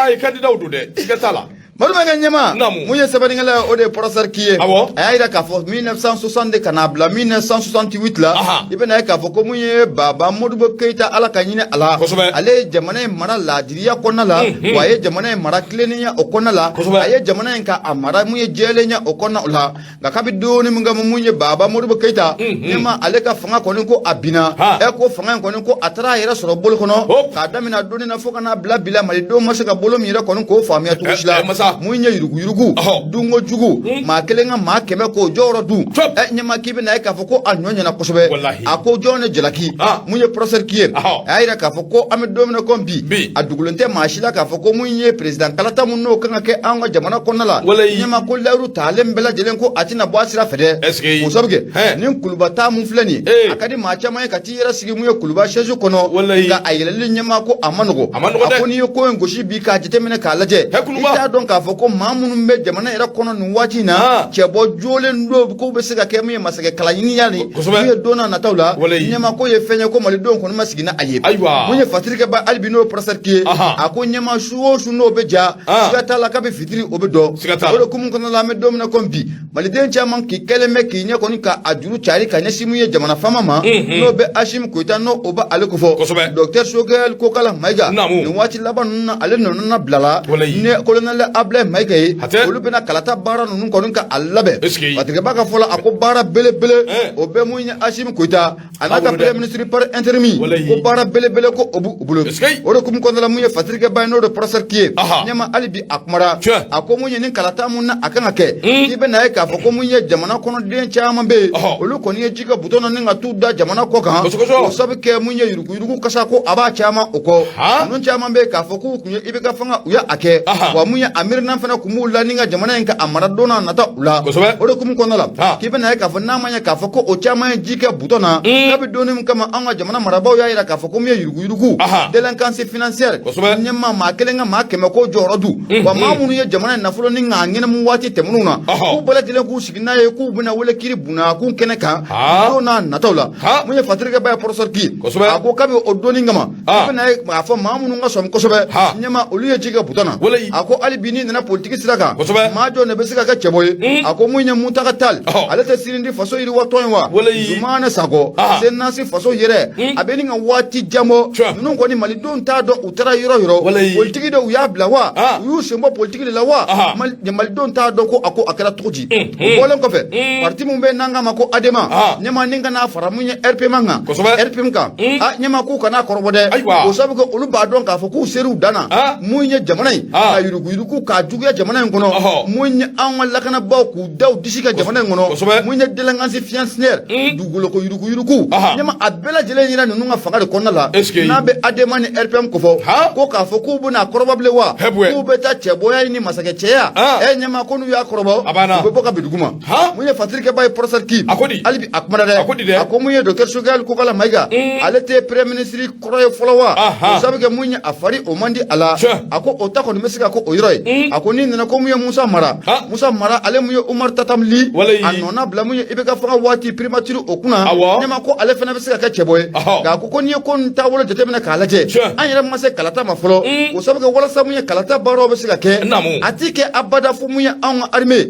ayi candidat don dɛ siga t'a la Malumɛnkɛ ɲɛma mun ye sɛbɛnnikɛla ye o de ye professeur Ki ye a y'a jira k'a fɔ 1960 de ka n'a bila 1968 la i bɛna ye k'a fɔ ko mun ye Baba Modibo Keyita Ala ka ɲinɛ a la ale ye jamana in mara laadiriya kɔnɔna la wa a ye jamana in mara tilennenya o kɔnɔna la a ye jamana in ka a mara mun ye jɛlenya o kɔnɔna la nka kabi doni min kɛ mun ye Baba Modibo Keyita ɲɛma ale ka fanga kɔni ko a binna ko fanga in kɔni ko a taara a yɛrɛ sɔrɔ bolo kɔnɔ k'a daminɛ doni na fo ka n'a bila bi la malidenw ma se ka bolo min yɛrɛ kɔni k'o faamuya cogo si la mun ye yuruguyurugu dungo jugu maa kelen ka maa kɛmɛ k'o jɔyɔrɔ dun ɲɛma k'i bɛna ye k'a fɔ ko a ɲɔ ɲɛna kosɛbɛ a ko jɔn ne jalaki mun ye professeur Ki ye a y'a jira k'a fɔ ko an bɛ don min na ko bi a dugulen tɛ maa si la k'a fɔ ko mun ye président kalata mun n'o kan ka kɛ an ka jamana kɔnɔna la ɲɛma ko layiru taalen bɛɛ lajɛlen ko a tɛna bɔ a sira fɛ dɛ o sabu kɛ ni kuluba taa mun filɛ nin ye a ka di maa caman ye ka t'i yɛrɛ sigi mun ye kuluba chaise kɔnɔ nka a yɛlɛli ɲɛma ko a ma nɔgɔ a ko n'i ye ko in gosi bi k'a jateminɛ k'a lajɛ i t'a dɔn k'a fɔ ko maa minnu bɛ jamana yɛrɛ kɔnɔ nin waati in na cɛbɔ jolen don k'u bɛ se ka kɛ min ye masakɛ kalan ɲiniya ni n'u ye don n'a nataw la ɲɛma ko ye fɛn ye ko malidenw kɔni ma sigi n'a a ye mun ye fatirikɛba hali bi n'o ye professeur Ki ye a ko ɲɛma su o su n'o bɛ ja siga t'a la k'a bɛ fitiri o bɛ dɔn o de kumu kɔnɔna la an bɛ don min na ko bi maliden caman k'i kɛlen bɛ k'i ɲɛ kɔni ka a juru cari ka ɲɛsin mun ye jamana faama ma n'o bɛ Asimi Koyita n'o o bɛ ale ko fɔ docteur Sogɛl Kokala Mayiga nin waati laban ninnu na ale nana bilala ni colonel Ablaye Mayiga ye olu bɛna kalata baara ninnu kɔni ka a labɛn patigɛba ka fɔ la a ko baara belebele o bɛɛ mun ye Asimi Koyita a n'a ka premier ministre par intérim ko baara belebele ko o b'u bolo o de kumu kɔnɔna la mun ye fatirikɛba ye n'o de professeur Ki ye ɲɛma hali bi a kumara a ko mun ye nin kalata mun na a kan ka kɛ i bɛna ye k'a fɔ ko mun ye jamana kɔnɔden caman bɛ yen olu kɔni ye ji ka butɔn ni ka t'u da jamana kɔ kan o sabu kɛ mun ye yuruguyurugu kasa ko a b'a caman o kɔ ninnu caman bɛ yen k'a fɔ k'u kun ye i bɛ ka fanga u y'a kɛ wa mun ye a miirina fana kun b'u la ni ka jamana in ka a mara don n'a nata u la o de kumu kɔnɔna la k'i bɛna ye k'a fɔ n'a ma ɲɛ k'a fɔ ko o caman ye ji kɛ butɔn na n'a bɛ donni min kama an ka jamana marabaaw y'a jira k'a fɔ ko mun ye yuruguyurugu délinquance financière ɲɛma maa kelen ka maa kɛmɛ ko jɔyɔrɔ du wa maa minnu ye jamana in nafolo ni k'a ɲɛnamu waati tɛmɛnw na k'u bɛɛ lajɛlen kelen k'u sigi n'a ye k'u bɛna wele kiri bunna k'u kɛnɛ kan don n'a nataw la mun ye fatirikɛ ba ye professeur Ki a ko k'a bɛ o donni kama i bɛna ye a fɔ maa minnu ka sɔmi kosɛbɛ ɲɛma olu ye ji kɛ butɔn na a ko hali bi n'i nana politiki sira kan maa jɔ de bɛ se ka kɛ cɛbɔ ye a ko mun ye Muntaka Tall ale tɛ sirindi faso yiriwatɔ ye wa Zumana Sakɔ Senasi faso yɛrɛ a bɛ nin ka waati jan bɔ ninnu kɔni malidenw t'a dɔn u taara yɔrɔ yɔrɔ politiki de u y'a bila wa u y'u sen bɔ politiki de la wa malidenw t'a dɔn ko a kɛra cogo di o bɔlen kɔfɛ parti min bɛ n'an k'a ma ko ADEMA ɲɛma ni ka n'a fara mun ye RPM kan RPM kan ɲɛma k'u kana kɔrɔbɔ dɛ o sabu kɛ olu b'a dɔn k'a fɔ k'u ser'u danna mun ye jamana in ka yuruguyurugu k'a juguya jamana in kɔnɔ mun ye an ka lakanabaaw k'u daw disi ka jamana in kɔnɔ mun ye délinquance financière dugukolo yuruguyurugu ɲɛma a bɛɛ lajɛlen yira ninnu ka fanga de kɔnɔna la n'a bɛ ADEMA ni RPM kofɔ ko k'a fɔ k'u bɛna kɔrɔbɔ bilen wa k'u bɛ taa cɛbɔya ni masakɛ cɛya ɲɛma ko n'u y'a kɔrɔbɔ u bɛ bɔ ka bin dugu ma mun ye fatirikɛ ba ye professeur Ki hali bi a kumana dɛ a ko mun ye docteur Sogɛl Kokala Mayiga ale tɛ premier ministre kɔrɔ ye fɔlɔ wa o sabu kɛ mun ye a fari o man di a la a ko o ta kɔni bɛ se ka ko o yɔrɔ ye a ko n'i nana ko mun ye Musa Mara ale mun ye Umar Tatamli a nɔna bila mun ye IBK fanga waati primature o kunna ɲɛma ko ale fana bɛ se ka kɛ cɛbɔ ye nka a ko n'i ye ko nin taabolo jateminɛ k'a lajɛ an yɛrɛ ma se kalata ma fɔlɔ o sabu kɛ walasa mun ye kalata baaraw bɛ se ka kɛ a ti kɛ abada fo mun ye anw ka armée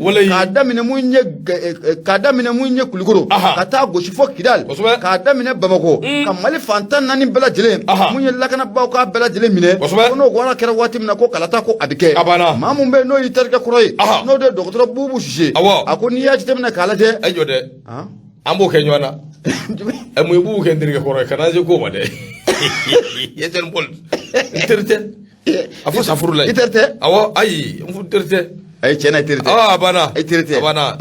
k'a daminɛ mun ye Kulikoro ka taa gosi fo Kidal k'a daminɛ Bamako ka Mali fantan naani bɛɛ lajɛlen mun ye lakanabaaw k'a bɛɛ lajɛlen minɛ ko n'o wara kɛra waati min na ko kalata ko a bɛ kɛ maa mun bɛ yen n'o y'i terikɛ kɔrɔ ye n'o de ye docteur Bubu Sise a ko n'i y'a jateminɛ k'a lajɛ jɔ dɛ an b'o kɛ ɲɔgɔn na mun ye Bubu kɛ n terikɛ kɔrɔ ye kana se k'o ma dɛ Yɛtɛni Paul n teri tɛ a fɔ safuru la i teri tɛ awɔ ayi n fu teri tɛ ayi tiɲɛ na i teri tɛ a banna a banna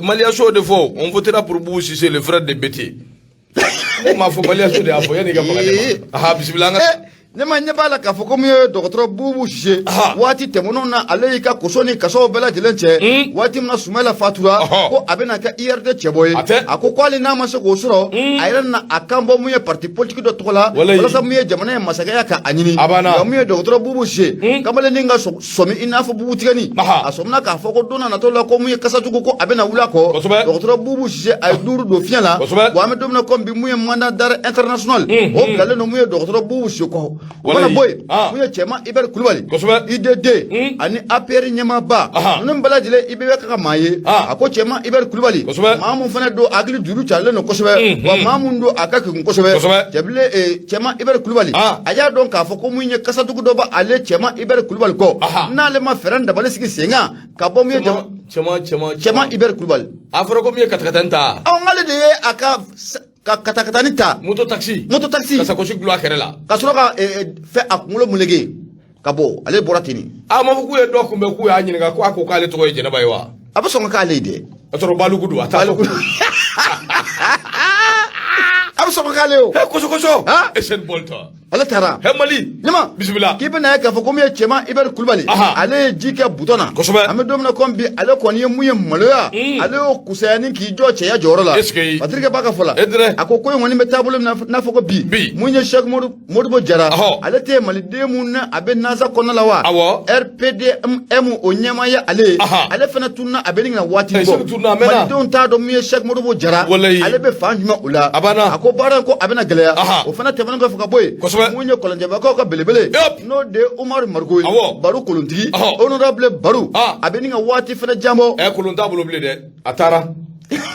Maliyaso de fɔ on votera pour Bubu Sise le frère de Bété ne m'a fɔ Maliyaso de y'a fɔ yanni i ka faga ne ma bisimila an ka ne ma ɲɛ b'a la k'a fɔ ko mun ye docteur Bubu Sise waati tɛmɛnenw na ale y'i ka koso ni kasaw bɛɛ lajɛlen cɛ waati min na Sumala fatura ko a bɛna kɛ IRD cɛbɔ ye a ko hali n'a ma se k'o sɔrɔ a yɛrɛ na a kan bɔ mun ye parti politique dɔ tɔgɔ la walasa mun ye jamana ye masakɛya ka a ɲini nka mun ye docteur Bubu Sise kamalennin ka sɔmi i n'a fɔ bubu tigɛni a sɔmina k'a fɔ ko don na nataw la ko mun ye kasajugu ko a bɛna wuli a kɔ docteur Bubu Sise a ye duuru don fiɲɛ la wa an bɛ don min na ko bi mun ye mandat d'arrêt international o bilalen don mun ye docteur Bubu Sise kɔ o mana bɔ yen mun ye cɛma Ibɛri Kulubali IDD ani APR ɲɛmaaba ninnu bɛɛ lajɛlen IBK ka maa ye a ko cɛma Ibɛri Kulubali maa mun fana don hakili juru carilen don kosɛbɛ wa maa mun don a ka kegun kosɛbɛ cɛma Ibɛri Kulubali a y'a dɔn k'a fɔ ko mun ye kasajugu dɔ b'ale cɛma Ibɛri Kulubali kɔ n'ale ma fɛɛrɛ dabali sigi sen kan ka bɔ mun ye cɛma Ibɛri Kulubali a fɔra ko mun ye katakata ta ale de ye a ka katakatani ta moto taxi ka sakosi gulon a kɛrɛ la ka sɔrɔ ka fɛ a kunkolo meleke ka bɔ ale bɔra ten a ma fɔ k'u ye dɔ kunbɛn k'u y'a ɲininka ko a ko k'ale tɔgɔ ye Jɛnɛba ye wa a bɛ sɔn ka k'ale ye dɛ a sɔrɔ Balugu don a t'a dɔn a bɛ sɔn ka k'ale o kosɔkosɔ Etienne Bolta ale taara Mali ɲama bisimila k'i bɛna ye k'a fɔ ko mun ye cɛma Ibɛri Kulubali ale ye ji kɛ butɔn na kosɛbɛ an bɛ don min na komi bi ale kɔni ye mun ye maloya ale y'o kusaya ni k'i jɔ cɛya jɔyɔrɔ la Patirikɛ b'a ka fɔ la a ko in kɔni bɛ taabolo min n'a fɔ ko bi mun ye Cheikh Modibo Jara ale tɛ maliden mun na a bɛ NASA kɔnɔna la wa RPDM o ɲɛmaa ye ale fana tununa a bɛ nin na waati bɔ malidenw t'a dɔn mun ye Cheikh Modibo Jara ale bɛ fan jumɛn o la a ko baara in ko a bɛna gɛlɛya o fana tɛmɛnen kɔfɛ ka bɔ yen mun ye kɔlɔnjɛbakaw ka belebele n'o de ye Umaru Marigo ye Baro kolontigi honorable Baro a bɛ nin ka waati fana jan bɔ kolon t'a bolo bilen dɛ a taara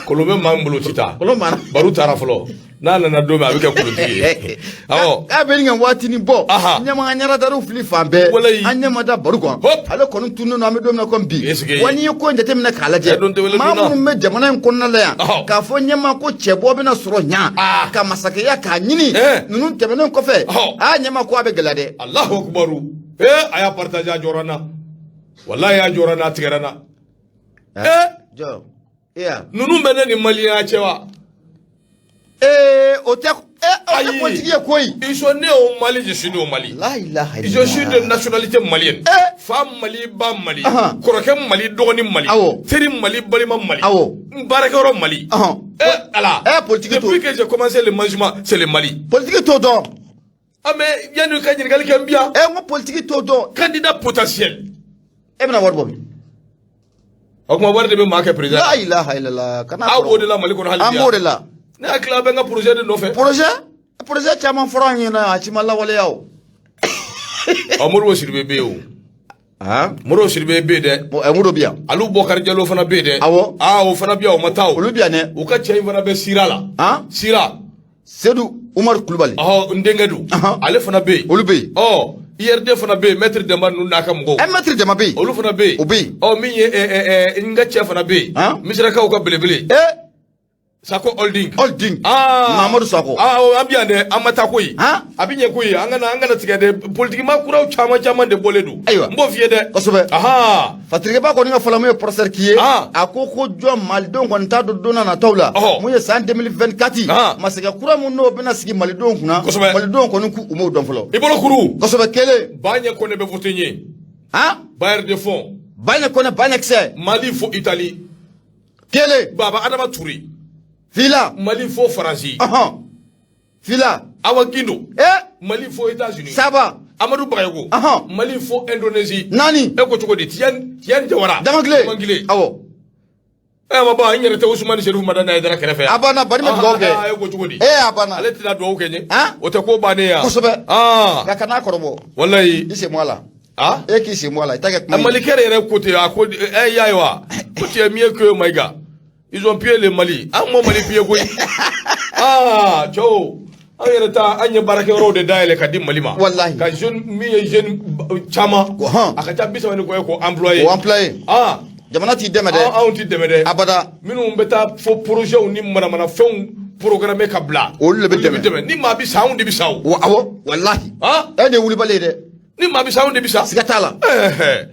kolon bɛ maa min bolo Cita Baro taara fɔlɔ n'a nana don min a bɛ kɛ kolontigi ye a bɛ nin ka waati ni bɔ ɲɛma ɲaradariw fili fan bɛɛ an ɲɛma da Baro kan ale kɔni tunnen don an bɛ don min na komi bi wa n'i ye ko in jateminɛ k'a lajɛ maa minnu bɛ jamana in kɔnɔna la yan k'a fɔ ɲɛma ko cɛbɔ bɛna sɔrɔ ɲa ka masakɛya k'a ɲini ninnu tɛmɛnen kɔfɛ ɲɛma ko a bɛ gɛlɛya dɛ Alahu akibaru a y'a partage a jɔra n na walahi a jɔra n na a tigɛra n na ninnu bɛ ne ni maliyɛnya cɛ wa o tɛ politique ye koyi ils sont nés au Mali je suis né au Mali je suis de nationalité malienne fa Mali ba Mali kɔrɔkɛ Mali dɔgɔnin Mali teri Mali balima Mali n baarakɛyɔrɔ Mali ala depuis que j'ai commencé le management c'est le Mali politique t'o dɔn mais yanni ka ɲininkali kɛ n bi yan n ko politique t'o dɔn candidat potentiel e bɛna wari bɔ min o kuma wari de be ma ke président la ilaha illallah kana awo de la mali ko hali ambo de la ne akla be nga projet de no fe projet chama franc na ci mala wala yaw amuru wasirbe be o muro sirbe be de muro biya alu bokar jalo fana be de awo o fana biya o mataw olu biya ne o ka cey fana be sira la sira Seydou Umar Kulubali ndengedu ale fana be olu be IRD fana be maître de man naka mgo maître de mabe olu fana be o be min ye nga cey fana be misra ka o ka belebele Sako holding Mamadou Sako ambiya de amata koyi abinye koyi angana tigade politique ma kuraw chama de boledu mbo fiye de kosobe fatrike ba ko ni nga falamu ye professeur kiye akoko jo malidon ko nta do dona na tawla mu ye san 2024 masaka kura mu no bena sigi malidon kuna malidon ko ni ku umo don folo ibolo kuru kosobe kele banya ko ne be votenye bayer de fond banya ko ne banya kse Mali fo Italie kele baba Adama Touré Fila Mali fo France Fila Awa Guindo Mali fo États-Unis Saba Amadou Bayego Mali fo Indonésie Nani Eko choko de Tian Jawara Damangile Awo maba nyere te Ousmane Chérif Madana Aidara kerefe abana bari me doge eko choko de abana ale tila do kenye o te ko bane ya kosobe ya kana korobo wallahi ise mwala ki ise mwala itake kuma Mali kere yere côté akodi yaiwa côté mieux que Maïga. Ils ont pillé le Mali. Moi, Mali pillé quoi? Joe. Anya barake ro de daile ka dim malima. Wallahi. Ka jeune chama. Akata bisa wani ko employé. Jamana ti demede. On ti demede. Abada. Minu mbeta fo projet ni mana fon programme ka bla. O le be demede. Ni ma bi sawu di bi sawu. Awo wallahi. Ne wuli bale de. Ni ma bi sawu de bi sa. Sigatala.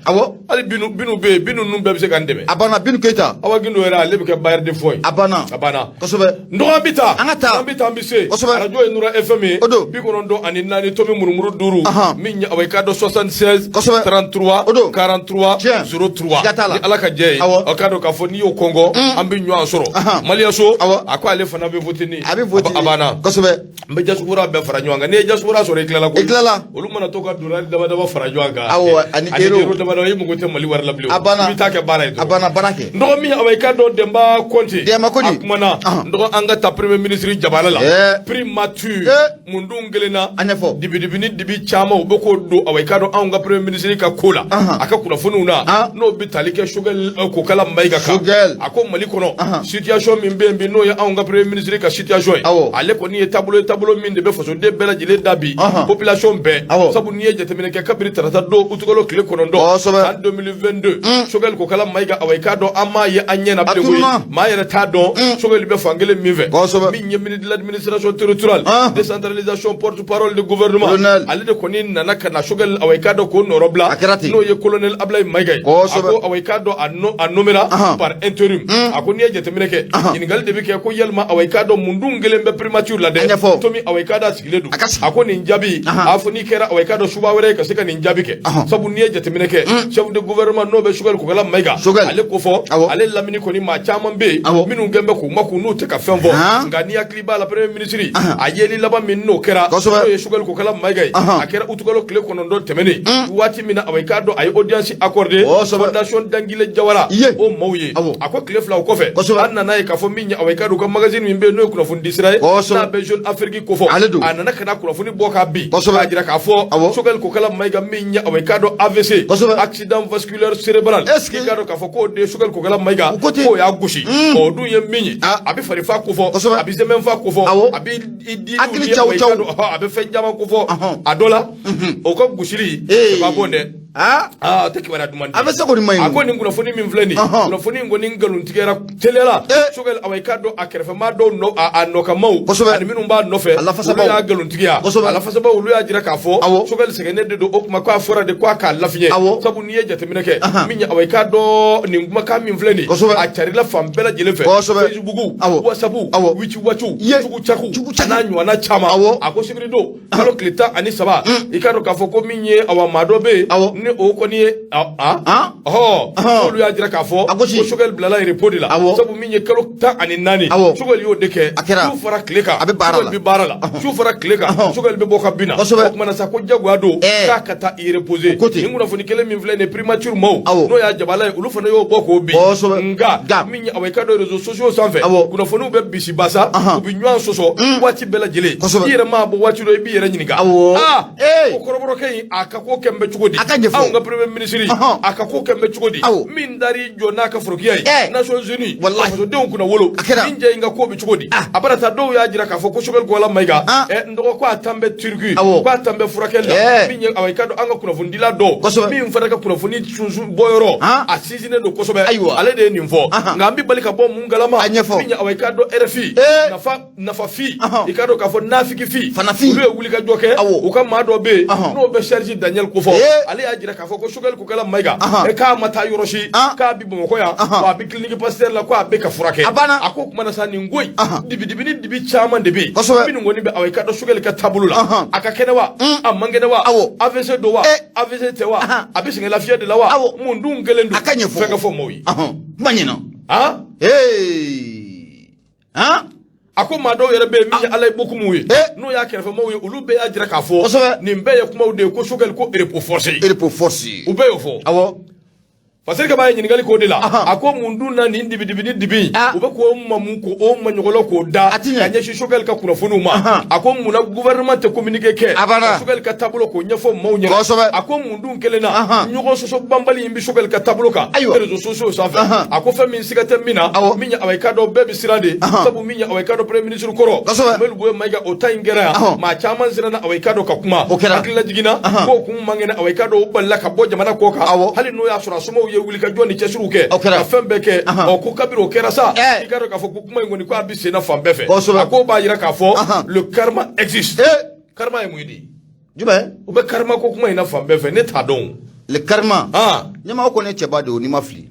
Awo. Ali binu numbe bi se kan deme. Abana binu keita. Awa gindo era le be ka bayar de foy. Abana. Kosobe. Ndo ambita. Angata. Ambita ambise. Kosobe. Radio Nura FM. Bi ko ndo ani nani tomi murumuru duru. Minya awai ka do 76 33 43 03. Ni ala ka jey. O ka do ka fo ni o Congo ambi nyu ansoro. Malia so akwa ale fana be vote ni. Abana. Kosobe. Mbe jasura be fara nyu anga. Ne jasura so reklala ko. Eklala. Olu mana to ka dura daba fara nyu anga. Awo ani ero daba yimu gote Mali war la bleu. Abana. Bitake bara ito. Abana barake. Ndo mi awai ka do Demba Conte. Akumana. Ndo anga ta premier ministre Jabala la. Primature. Mundungelena. Anefo. Dibi chama uboko do awai ka do anga premier ministre ka kola. Aka kula funu na. No bitali ke shugel ko kala maiga ka. Ako Mali kono. Situation min be no ya anga premier ministre ka situation. Ale ko ni tableau min de be faso de bela jile dabi. Population be. Sabu ni jetemene ke kabiri tarata do utugolo kile kono ndo. En 2022 shugel ko kala maiga awai ka do ama ye anyena be ko ma yere ta do shugel be fangele mive. Min ye ministre de l'administration territoriale. Décentralisation porte-parole du gouvernement. Ale de koni nana kana shugel awai ka do ko norobla. No ye colonel Ablay Maigay. Ako awai ka do anomera par intérim. Ako ni jetemene ke inigal de be ke ko yelma awai ka do mundungele be primature la de tomi awai ka da sigiledu. Ako ni njabi afuni kera awai ka do shuba were ka sika ni njabi ke sabu ni jetemene ke chef de gouvernement no be shugel ko kala maiga ale ko fo ale lamini ko ni ma chama be minu gembe ko maku no te ka fenvo ngani akliba la premier ministre ayeli laba min no kera so ye shugel ko kala maiga akera utugolo kle ko non do temene wati mina awai ka do ay audience accordé fondation dangile jawara o mawye ako kle fla ko fe anna nay ka fo minya awai ka do ko magazine min be no ko fo disray na be jeune afrique ko fo anana kana ko fo ni boka bi ajira ka fo shugel ko kala maiga minya awai ka do AVC accident vasculaire cérébral ki gado ka fo ko de shugel ko kala maiga ko ya gushi o du ye minyi abi fari fa ko fo abi zemen fa ko fo abi idi akili chaw abi fe jama ko fo adola o ko gushiri ba bonde te kibara dumandi avese ko ni mayi ako ni nguna foni min fleni nguna foni ngoni ngalun tigera telela shugel awai kado akerfe ma do no anoka mau ani minum ba no fe ya galun tigia ala fasa ba ulu ya jira ka fo shugel segene de do okuma ko afora de kwa ka lafinye sabu ni yete mineke minya awai kado ni nguma ka min fleni a chari la fam bela jele fe Facebook WhatsApp wichi wachu chugu chaku ananyu ana chama ako sigri do kalo klita ani saba ikado ka fo ko minye awa madobe ni o ko ni olu y'a jira k'a fɔ ko Choguel bilala repos de la sabu min ye kalo 14 Choguel y'o de kɛ su fara tile kan Choguel bɛ baara la su fara tile kan Choguel bɛ bɔ ka bin na o kumana sa ko jagoya don k'a ka taa i reposer nin kunnafoni kelen min filɛ nin primature maaw n'o y'a jabala ye olu fana y'o bɔ k'o bin nka min ye awɔ i ka dɔn réseaux sociaux sanfɛ kunnafoniw bɛ bisi basa u bɛ ɲɔgɔn sɔsɔ waati bɛɛ lajɛlen i yɛrɛ maa bɔ waati dɔ i b'i yɛrɛ ɲininka o kɔrɔbɔrɔkɛ in a ka ko kɛ n bɛ cogo di anw ka premier ministre a ka ko kɛ n bɛ cogo di min dar'i jɔ n'a ka forokiya ye Nations Unies fasodenw kunna wolo min jɛ in ka ko bɛ cogo di a bara ta dɔw y'a jira k'a fɔ ko Choguel Kɔgɔla Mayiga n dɔgɔ ko a tan bɛ Turki ko a tan bɛ furakɛli la min ye awɔ i ka dɔn an ka kunnafonidila dɔw min fana ka kunnafoni sunsun bɔyɔrɔ a sinsinnen don kosɛbɛ ale de ye nin fɔ nka an bɛ bali ka bɔ mun galama min ye awɔ i ka dɔn RFI nafa fi i ka dɔn k'a fɔ nafiki fi olu ye wulikajɔ kɛ u ka maa dɔ bɛ yen n'o bɛ Serge Daniel Kofɔ ale y'a jira k'a fɔ ko Choguel Kɔgɔla Mayiga k'a ma taa yɔrɔ si k'a bi Bamakɔ yan wa a bɛ clinique Pasteur la ko a bɛ ka furakɛ a ko kumana sa nin ko in dibi caman de bɛ yen minnu kɔni bɛ awɔ i ka dɔn Choguel ka taabolo la a ka kɛnɛ wa a man kɛnɛ wa AVC don wa AVC tɛ wa a bɛ sɛgɛn lafiya de la wa mun dun kɛlen don fɛn ka fɔ maaw ye kuma ɲɛna a ko maa dɔw yɛrɛ bɛ yen min ye Ala ye bokumu ye n'o y'a kɛrɛfɛmaaw ye olu bɛɛ y'a jira k'a fɔ nin bɛɛ ye kumaw de ye ko Choguel ko repos forcé u bɛɛ y'o fɔ parce que b'a ye ɲininkali k'o de la a ko mun dun na nin dibi u bɛ k'o mamu k'o maɲɔgɔlɔ k'o da ka ɲɛsin Choguel ka kunnafoniw ma a ko mun na gouvernement tɛ communiqué kɛ ka Choguel ka taabolo k'o ɲɛfɔ maaw ɲɛna a ko mun dun kelen na ɲɔgɔn sɔsɔ banbali in bɛ Choguel ka taabolo kan réseaux sociaux sanfɛ a ko fɛn min siga tɛ min na min ye awɔ i ka dɔn bɛɛ bɛ siran de sabu min ye awɔ i ka dɔn premier ministre kɔrɔ Modibo Boye Mayiga o ta in kɛra yan maa caman siranna awɔ i ka dɔn ka kuma hakilila jiginna k'o kun man kɛnɛ awɔ i ka dɔn o balila ka bɔ jamana kɔ kan hali n'o y'a sɔrɔ a somɔgɔw ye wulikajɔ ni cɛsiriw kɛ ka fɛn bɛɛ kɛ ko kabiri o kɛra sa i ka dɔn k'a fɔ ko kuma in kɔni ko a bɛ senna fan bɛɛ fɛ a ko b'a jira k'a fɔ le karma existe karma ye mun ye de jumɛn u bɛ karma ko kuma in na fan bɛɛ fɛ ne t'a dɔn le karma ɲɛmaa ko ne cɛba de o n'i ma fili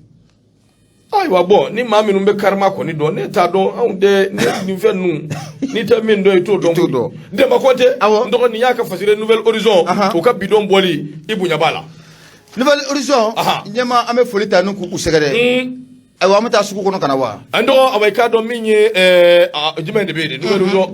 ayiwa bɔn ni maa minnu bɛ karma kɔni dɔn ne t'a dɔn anw tɛ nin fɛn ninnu n'i tɛ min dɔn i t'o dɔn Demba Kɔnte n dɔgɔnin y'a ka fasire Nouvelle Horizon o ka bidon bɔli i bonya b'a la Nouvelle Horizon ɲɛmaa an bɛ foli ta n'u k'u sɛgɛrɛ ayiwa an bɛ taa sugu kɔnɔ ka na wa an dɔgɔ awɔ i k'a dɔn min ye jumɛn de bɛ yen de Nouvelle Horizon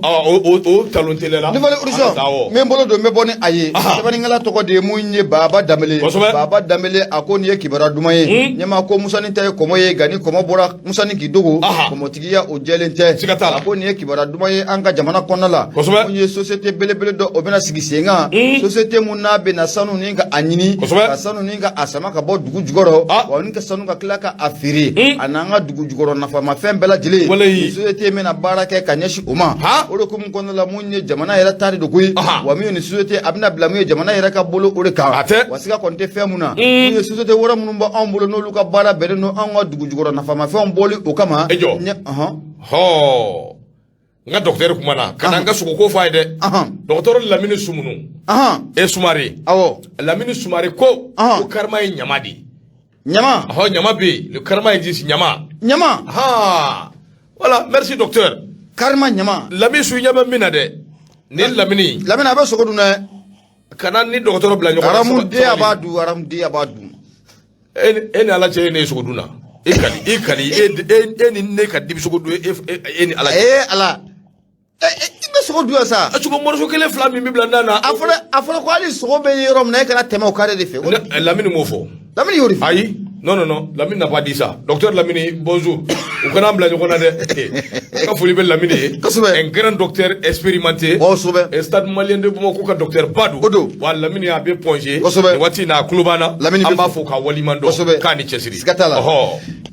o talon tele la Nouvelle Horizon n bɛ n bolo don n bɛ bɔ ni a ye sɛbɛnnikɛla tɔgɔ de ye mun ye Baba Danbele Baba Danbele a ko nin ye kibaruya duman ye ɲɛmaa ko Musa ni ta ye kɔmɔ ye nka ni kɔmɔ bɔra Musa ni k'i dogo kɔmɔtigiya o jɛlen tɛ siga t'a la a ko nin ye kibaruya duman ye an ka jamana kɔnɔna la mun ye société belebele dɔ o bɛna sigi sen kan société mun n'a bɛ na sanu ni ka a ɲini ka sanu ni ka a sama ka bɔ dugu jukɔrɔ wa ni ka sanu ka tila ka a feere a n'an ka dugu jukɔrɔ nafamafɛn bɛɛ lajɛlen société min na baara kɛ ka ɲɛsin o ma o de hukumu kɔnɔna la mun ye jamana yɛrɛ ta de don koyi wa min ye nin société a bɛna bila mun ye jamana yɛrɛ ka bolo o de kan wa siga kɔni tɛ fɛn mun na mun ye société wɛrɛ minnu bɛ anw bolo n'olu ka baara bɛnnen don anw ka dugu jukɔrɔ nafamafɛnw bɔli o kama n ka docteur kumana ka na n ka sogoko f'a ye dɛ docteur Lamini Sumunu Sumare Lamini Sumare ko karma ye ɲama de Nyama ɲama bɛ yen le karma existe ɲama voilà merci docteur karma ɲama Lamini su ɲɛ bɛ min na dɛ ni Lamini a bɛ sogo dun dɛ kana ni docteur bila ɲɔgɔn na aramuden a b'a dun e ni Ala cɛ e ne ye sogo dun na e kali e ni ne ka dibi sogo dun e ni Ala cɛ Ala i bɛ sogo dun sa a sogo morceau kelen fila min bɛ bila nan na a fɔra ko hali sogo bɛ yɔrɔ min na e kana tɛmɛ o kare de fɛ Lamini m'o fɔ Lamini y'o de fɔ ayi non Lamini n'a pas dit ça docteur Lamini bonjour u kana bila ɲɔgɔn na dɛ ka foli bɛ Lamini ye un grand docteur expérimenté stade malien de Bamakɔ ka docteur ba don wa Lamini a bɛ pɔnze nin waati in na a tulo b'an na an b'a fɔ k'a waliman dɔn k'a ni cɛsiri siga t'a la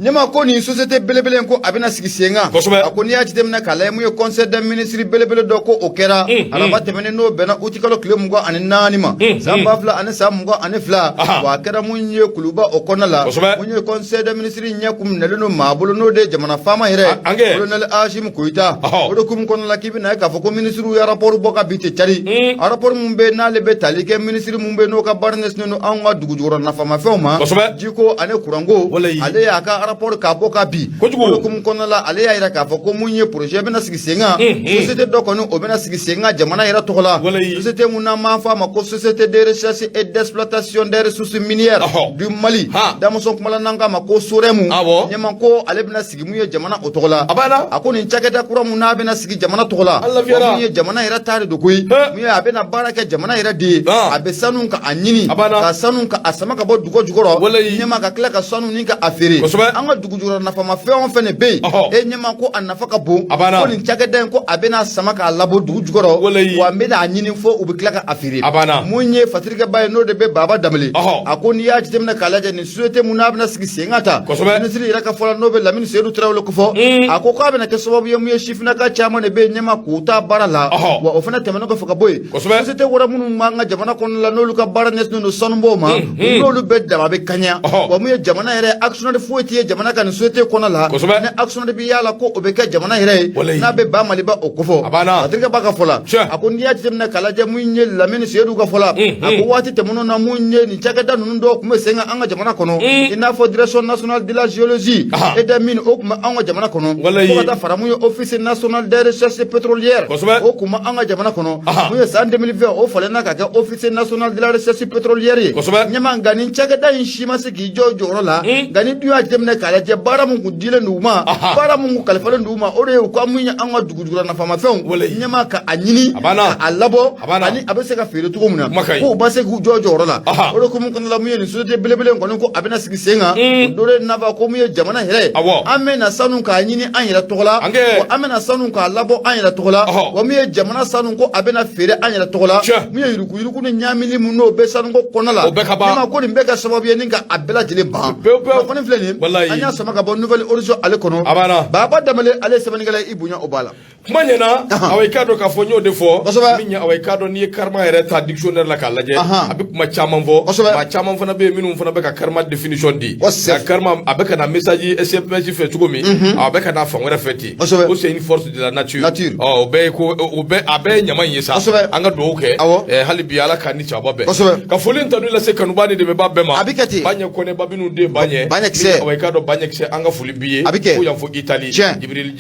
ɲɛmaa ko nin société belebele in ko a bɛna sigi sen kan a ko n'i y'a jateminɛ k'a lajɛ mun ye conseil des ministres belebele dɔ ko o kɛra araba tɛmɛnen n'o bɛnna uti kalo tile 24 ma san 2000 ani san 22 wa a kɛra mun ye kuluba o kɔnɔna la mun ye conseil des ministres ɲɛ kun minɛlen don maa bolo n'o de ye jamana faama yɛrɛ colonel Hashim Koyita o de kun kɔnɔna la k'i bɛna ye k'a fɔ ko ministres ye rapport bɔ ka bi tɛ cari rapport mun bɛ n'ale bɛ tali kɛ ministre mun bɛ n'o ka baara ɲɛsinnen don anw ka dugu jukɔrɔ nafamafɛnw ma jiko ani kuranko ale y'a ka rapport k'a bɔ ka bi kum kɔnɔna la ale y'a yira k'a fɔ ko mun ye projet bɛna sigi sen kan société dɔ kɔni o bɛna sigi sen kan jamana yɛrɛ tɔgɔ la société mun n'an b'a fɔ a ma ko société de recherche et d'exploitation des ressources minières du Mali damuso kumala n'an k'a ma ko Soremu ɲɛma ko ale bɛna sigi mun ye jamana o tɔgɔ la a ko nin cakɛda kura mun n'a bɛna sigi jamana tɔgɔ la mun ye jamana yɛrɛ ta de don koyi mun ye a bɛna baara kɛ jamana yɛrɛ de ye a bɛ sanu ka a ɲini ka sanu ka a sama ka bɔ dugu jukɔrɔ ɲɛma ka tila ka sanu ni ka a feere an ka dugu jukɔrɔ nafama fɛn o fɛn de bɛ yen ɲɛma ko a nafa ka bon ko nin cakɛda in ko a bɛna sama k'a labɔ dugu jukɔrɔ wa n bɛna a ɲini fo u bɛ tila ka a feere mun ye fatirikɛba ye n'o de bɛ Baba Danbele a ko n'i y'a jateminɛ k'a lajɛ nin société mun n'a bɛna sigi sen kan ta ministre yɛrɛ ka fɔ la n'o bɛ Lamini Seydou Traoré ko fɔ a ko k'a bɛna kɛ sababu ye mun ye sifinnaka caman de bɛ yen ɲɛma k'u ta baara la wa o fana tɛmɛnen kɔfɛ ka bɔ yen société wɛrɛ minnu b'an ka jamana kɔnɔna la n'olu ka baara ɲɛsinnen don sanubɔw ma n'olu bɛ dama bɛ kaɲa wa mun ye jamana yɛrɛ actionnaire foyi tɛ ye jamana ka nin société kɔnɔ la ni actionnaire bɛ y'a la ko o bɛ kɛ jamana yɛrɛ ye n'a bɛ ba Maliba o ko fɔ Fatirikɛba ka fɔ la a ko n'i y'a jateminɛ k'a lajɛ mun ye Lamini Seydou ka fɔ la a ko waati tɛmɛnenw na mun ye nin cakɛda ninnu dɔw tun bɛ sen kan an ka jamana kɔnɔ i n'a fɔ direction nationale de la géologie et des mines o tun bɛ an ka jamana kɔnɔ fo ka taa fara mun ye office national des recherches pétrolières o tun bɛ an ka jamana kɔnɔ mun ye san 2020 o falenna ka kɛ office national de la recherche pétrolière ye ɲɛma nka nin cakɛda in si ma se k'i jɔ jɔyɔrɔ la nka ni dun y'a jateminɛ k'a lajɛ baara mun kun dilen d'u ma baara mun kun kalifalen d'u ma o de ye u ka mun ye an ka dugujukɔrɔ nafamafɛnw ɲɛma ka a ɲini ka a labɔ ani a bɛ se ka feere cogo min na ko u ma se k'u jɔ jɔyɔrɔ la o de hukumu kɔnɔna la mun ye nin société belebele kɔni ko a bɛna sigi sen kan o dɔ de nafa ko mun ye jamana yɛrɛ an bɛna sanu k'a ɲini an yɛrɛ tɔgɔ la wa an bɛna sanu k'a labɔ an yɛrɛ tɔgɔ la wa mun ye jamana sanu ko a bɛna feere an yɛrɛ tɔgɔ la mun ye yuruguyurugu ni ɲamili mun n'o bɛ sanuko kɔnɔna la ɲɛma ko nin bɛ kɛ sababu ye ni ka a bɛɛ lajɛlen ban kunnafoni filɛ nin an y'a sama ka bɔ nouvelle horizon ale kɔnɔ Baba Danbele ale ye sɛbɛnnikɛla ye i bonya o b'a la kuma ɲɛna awa i k'a dɔn k'a fɔ n y'o de fɔ min ye awa i k'a dɔn n'i ye karima yɛrɛ ta dictionnaire la k'a lajɛ a bɛ kuma caman fɔ maa caman fana bɛ yen minnu fana bɛ ka karima définition di nka karima a bɛ ka na message SMS fɛ cogo min a bɛ ka na fan wɛrɛ fɛ ten o c'est une force de la nature o bɛɛ ye ko o bɛɛ a bɛɛ ye ɲama in ye sa an ka dugawu kɛ hali bi ala k'a ni cɛba bɛɛ ka foli ta n'u lase kanuba ni dɛmɛba bɛɛ ma a bɛ kɛ ten Baɲɛ Kɔnɛ Babinu den Baɲɛ awa i k'a dɔn Baɲɛkisɛ an ka foli b'i ye ko yan fɔ Italie Jibril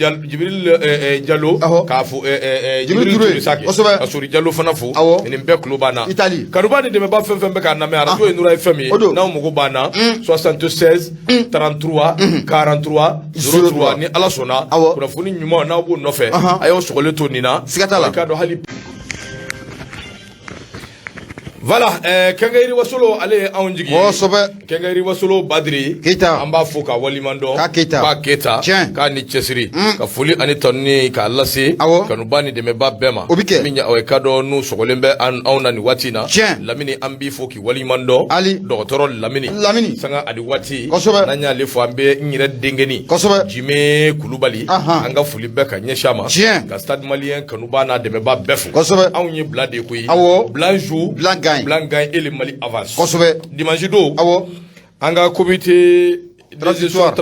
Diallo k'a fo Jibril Touré Sake ka Sori Diallo fana fo nin bɛɛ kulo b'an na kanuba ni dɛmɛba fɛn fɛn bɛ k'a lamɛn arajo ye Nura FM ye n'aw mago b'an na 76 33 43 03 ni ala sɔnna kunnafoni ɲuman n'aw b'o nɔfɛ a y'aw sɔgɔlen to nin na siga t'a la i k'a dɔn hali voilà Kɛnkɛyiri Wasolo ale ye anw jigi Kɛnkɛyiri Wasolo Badiri Keita an b'a fɔ ka waliman dɔn k'a Keita k'a ni cɛsiri ka foli ani tɔnni k'a lase kanuba ni dɛmɛba bɛɛ ma min ye aw ka dɔn n'u sɔgɔlen bɛ anw na nin waati in na Lamini an b'i fɔ k'i waliman dɔn dɔgɔtɔrɔ Lamini sanga ani waati n'an y'ale fɔ an bɛ n yɛrɛ denkɛni Jime Kulubali an ka foli bɛɛ ka ɲɛsin a ma ka Stade Malien kanuba n'a dɛmɛba bɛɛ fo anw ye bila de koyi Blanc jour Blanc gagne et le Mali avance. Dimanche do. An ka comité transitoire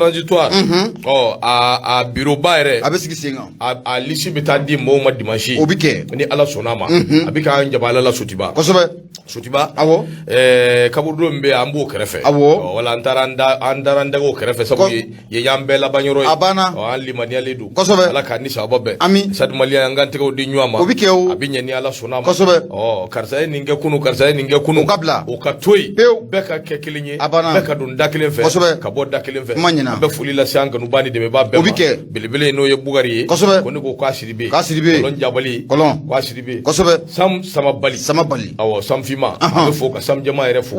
a bureau ba yɛrɛ a bɛ sigi sen kan a liste bɛ taa di mɔgɔw ma dimanche o bɛ kɛ ni ala sɔnna a ma a bɛ k'an jabala la Sotiba kaburudon min bɛ an b'o kɛrɛfɛ wala an taara an daga o kɛrɛfɛ sabu ye y'an bɛɛ laban yɔrɔ ye a banna an limaniyalen don ala k'a ni sababa bɛɛ Stade Malien an k'an tɛgɛw di ɲɔgɔn ma o bɛ kɛ a bɛ ɲɛ ni ala sɔnna a ma karisa ye nin kɛ kunu karisa ye nin kɛ kunu o ka to yen bɛɛ ka kɛ kelen ye bɛɛ ka don da kelen fɛ ka bɔ da kelen fɛ an bɛ foli lase an kanuba ni dɛmɛba bɛɛ ma belebele n'o ye Bugari ye ko ne ko k'a Sidibe Kolɔn Jabali k'a Sidibe Sam Samabali Sam Fima an bɛ fɔ ka Sam Jama yɛrɛ fo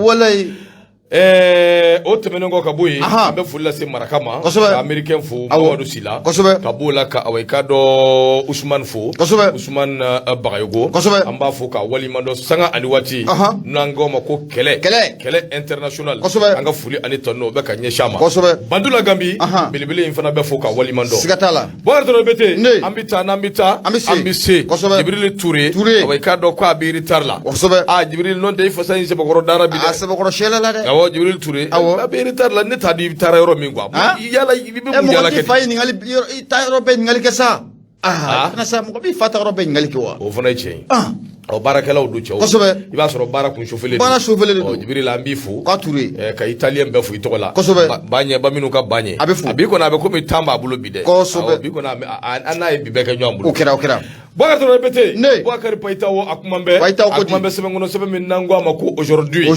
o tɛmɛnen kɔ ka bɔ yen an bɛ foli lase Maraka ma ka Américain fo Mamadu Sila ka b'o la ka awa i k'a dɔn Usumani fo Usumani Bagayogo an b'a fɔ ka waliman dɔn sanga ani waati n'an k'o ma ko kɛlɛ international an ka foli ani tɔnɔ o bɛ ka ɲɛsin a ma Bandula Gambi belebele in fana bɛ fɔ ka waliman dɔn siga t'a la bon yɛrɛ bɛ ten an bɛ taa n'an bɛ taa an bɛ se Jibril Touré awa i k'a dɔn ko a bɛ retard la Jibril n'o tɛ i fasa in sɛbɛkɔrɔ dara bi dɛ sɛbɛkɔrɔ sɛlɛ la dɛ Jibril Touré a bɛ retard la ne t'a di i taara yɔrɔ min quoi yala i bɛ mun yala kɛ fa ɲininkali i taa yɔrɔ bɛɛ ɲininkali kɛ sa sa mɔgɔ b'i fa ta yɔrɔ bɛɛ ɲininkali kɛ wa o fana ye tiɲɛ ye barakɛlaw do cɛw kosɛbɛ i b'a sɔrɔ baara kun chauffeur do Jibril an b'i fo ka Ture ka italien bɛɛ fo i tɔgɔ la kosɛbɛ baɲɛ ba minnu ka baɲɛ a bɛ fo bi kɔni a bɛ komi temps b'a bolo bi dɛ kosɛbɛ bi kɔni an n'a ye bi bɛɛ kɛ ɲɔgɔn bolo o kɛra Bakari Traoré Bete ne Bakari Payitawo a kuma bɛ sɛbɛn kɔnɔ sɛbɛn min n'an ko a ma ko aujourd'hui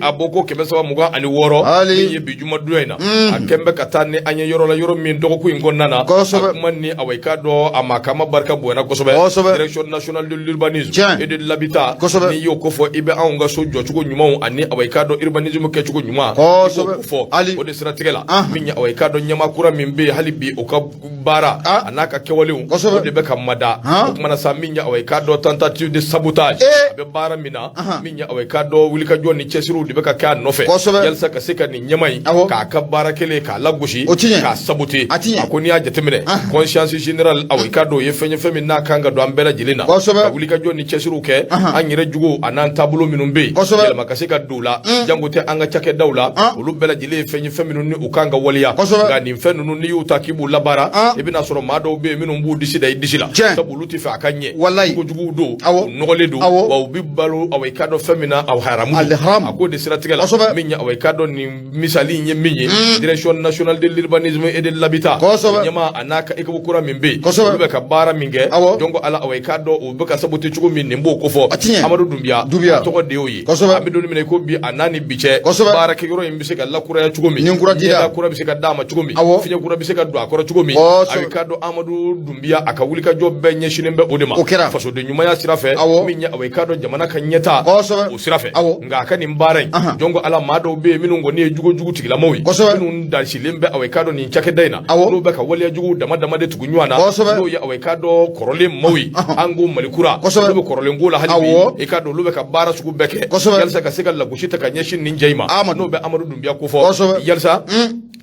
a bɔ ko 326 min ye bi juma donya in na a kɛn bɛ ka taa ni an ye yɔrɔ la yɔrɔ min dɔgɔkun in kɔnɔna na a kuma ni a k'a dɔn a ma k'a ma barika bonyana kosɛbɛ direction nationale de l'urbanisme et de l'habitat n'i y'o ko fɔ i bɛ anw ka so jɔcogo ɲumanw ani a k'a dɔn urbanisme kɛcogo ɲuman i b'o ko fɔ o de siratigɛ la min ye a k'a dɔn ɲɛmaa kura min bɛ yen hali bi o ka baara a n'a ka kɛwalew o de bɛ ka mada o kumana sa min ye a k'a dɔn tentative de sabotage a bɛ baara min na min ye a k'a dɔn wulikajɔ ni cɛsiriw de bɛ ka kɛ a nɔfɛ yalisa ka se ka nin ɲɛmaa in k'a ka baara kelen k'a lagosi k'a saboter a ko n'i y'a jateminɛ conscience générale a k'a dɔn o ye fɛn min n'a kan ka don an bɛɛ lajɛlen na ka wulikajɔ ni cɛsiriw kɛ an yɛrɛ jugu a n'an taabolo minnu bɛ yen yɛlɛma ka se ka don o la jango tɛ an ka cakɛdaw la olu bɛɛ lajɛlen ye fɛn minnu ni u kan ka waleya nka nin fɛn ninnu n'i y'u ta k'i b'u labaara i bɛna sɔrɔ maa dɔw bɛ yen minnu b'u disi da i disi la sabu olu tɛ fɛ a ka ɲɛ kojuguw don u nɔgɔlen don wa u bɛ balo a k'a dɔn fɛn min na a haramu a k'o de siratigɛ la min ye a k'a dɔn nin misali in ye min ye direction nationale de l'urbanisme et de l'habitat ɲɛmaa a n'a ka équipe kura min bɛ yen olu bɛ ka baara min kɛ donc ala a k'a dɔn u bɛ ka saboter cogo min nin b'o ko fɔ Amadu Dunbiya a tɔgɔ de y'o ye an bɛ don min na ko bi a n'a ni bi cɛ baarakɛyɔrɔ in bɛ se ka lakuraya cogo min ɲɛda kura bɛ se ka d'a ma cogo min fiɲɛ kura bɛ se ka don a kɔrɔ cogo min a k'a dɔn Amadu Dunbiya a ka wulikajɔ bɛɛ ɲɛsinnen bɛ o de ma fasoden ɲumanya sira fɛ min ye a k'a dɔn jamana ka ɲɛta o sira fɛ nka a ka nin baara in donc ala maa dɔw bɛ yen minnu kɔni ye jugujugu tigilamaw ye minnu dansilen bɛ a k'a dɔn nin cakɛda in na n'u bɛ ka waleyajugu dama dama de tugu ɲɔgɔn na n'o ye a k'a dɔn kɔrɔlen maaw ye an ko malikura olu bɛ kɔrɔlen ko la hali bi i k'a dɔn olu bɛ ka baara sugu bɛɛ kɛ yalisa ka se ka lagosi ta ka ɲɛsin nin jɛ in ma n'o bɛ Amadu Dunbiya ko fɔ yalisa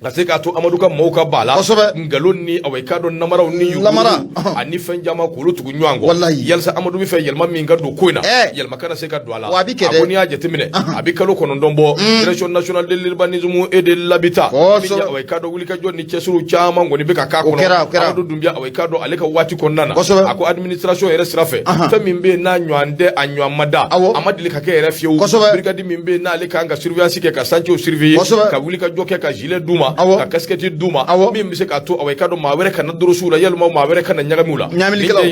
ka se k'a to Amadu ka maaw ka ba la nkalon ni a k'a dɔn namaraw ni yugurugu ani fɛn caman k'olu tugu ɲɔgɔn kɔ yalisa Amadu bɛ fɛ yɛlɛma min ka don ko in na yɛlɛma kana se ka don a la a ko n'i y'a jateminɛ a bɛ kalo 9 bɔ direction nationale de l'urbanisme et de l'habitat min ye a k'a dɔn wulikajɔ ni cɛsiriw caman kɔni bɛ ka k'a kɔnɔ Amadu Dunbiya a k'a dɔn ale ka waati kɔnɔna na a ko administration yɛrɛ sira fɛ fɛn min bɛ yen n'a ɲɔgɔn tɛ a ɲɔgɔn ma da a ma deli ka kɛ yɛrɛ fiyewu brigade min bɛ yen n'ale kan ka surveillance kɛ ka chantier surveiller ka wulikajɔ kɛ ka gilet d'u ma ka casquette d'u ma min bɛ se k'a to a k'a dɔn maa wɛrɛ kana dɔrɔsiw la yalima maa wɛrɛ kana ɲagamiw la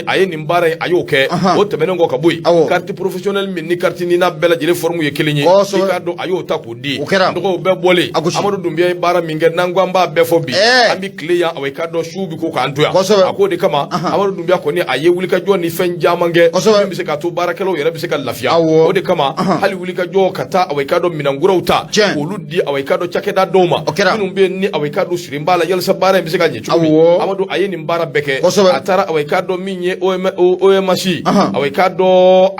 a ye nin baara in a y'o kɛ o tɛmɛnen kɔ ka bɔ yen carte professionnelle min ni carte ni n'a bɛɛ lajɛlen forme ye kelen ye i k'a dɔn a y'o ta k'o di dɔgɔw bɛɛ bɔlen Amadu Dunbiya ye baara min kɛ n'an ko an b'a bɛɛ fɔ bi an bɛ tile yan a k'a dɔn su bɛ ko k'an to yan a k'o de kama Amadu Dunbiya kɔni a ye wulikajɔ ni fɛn caman kɛ min bɛ se k'a to baarakɛlaw yɛrɛ bɛ se ka lafiya o de kama hali wulikajɔ ka taa a k'a dɔn minɛnkuraw ta k'olu di a k'a dɔn cakɛda dɔw ma minnu bɛ yen ni a k'a dɔn siri b'a la yalisa baara in bɛ se ka ɲɛ cogo min Amadu a ye nin baara bɛɛ kɛ a taara a k'a dɔn min ye OMH a k'a dɔn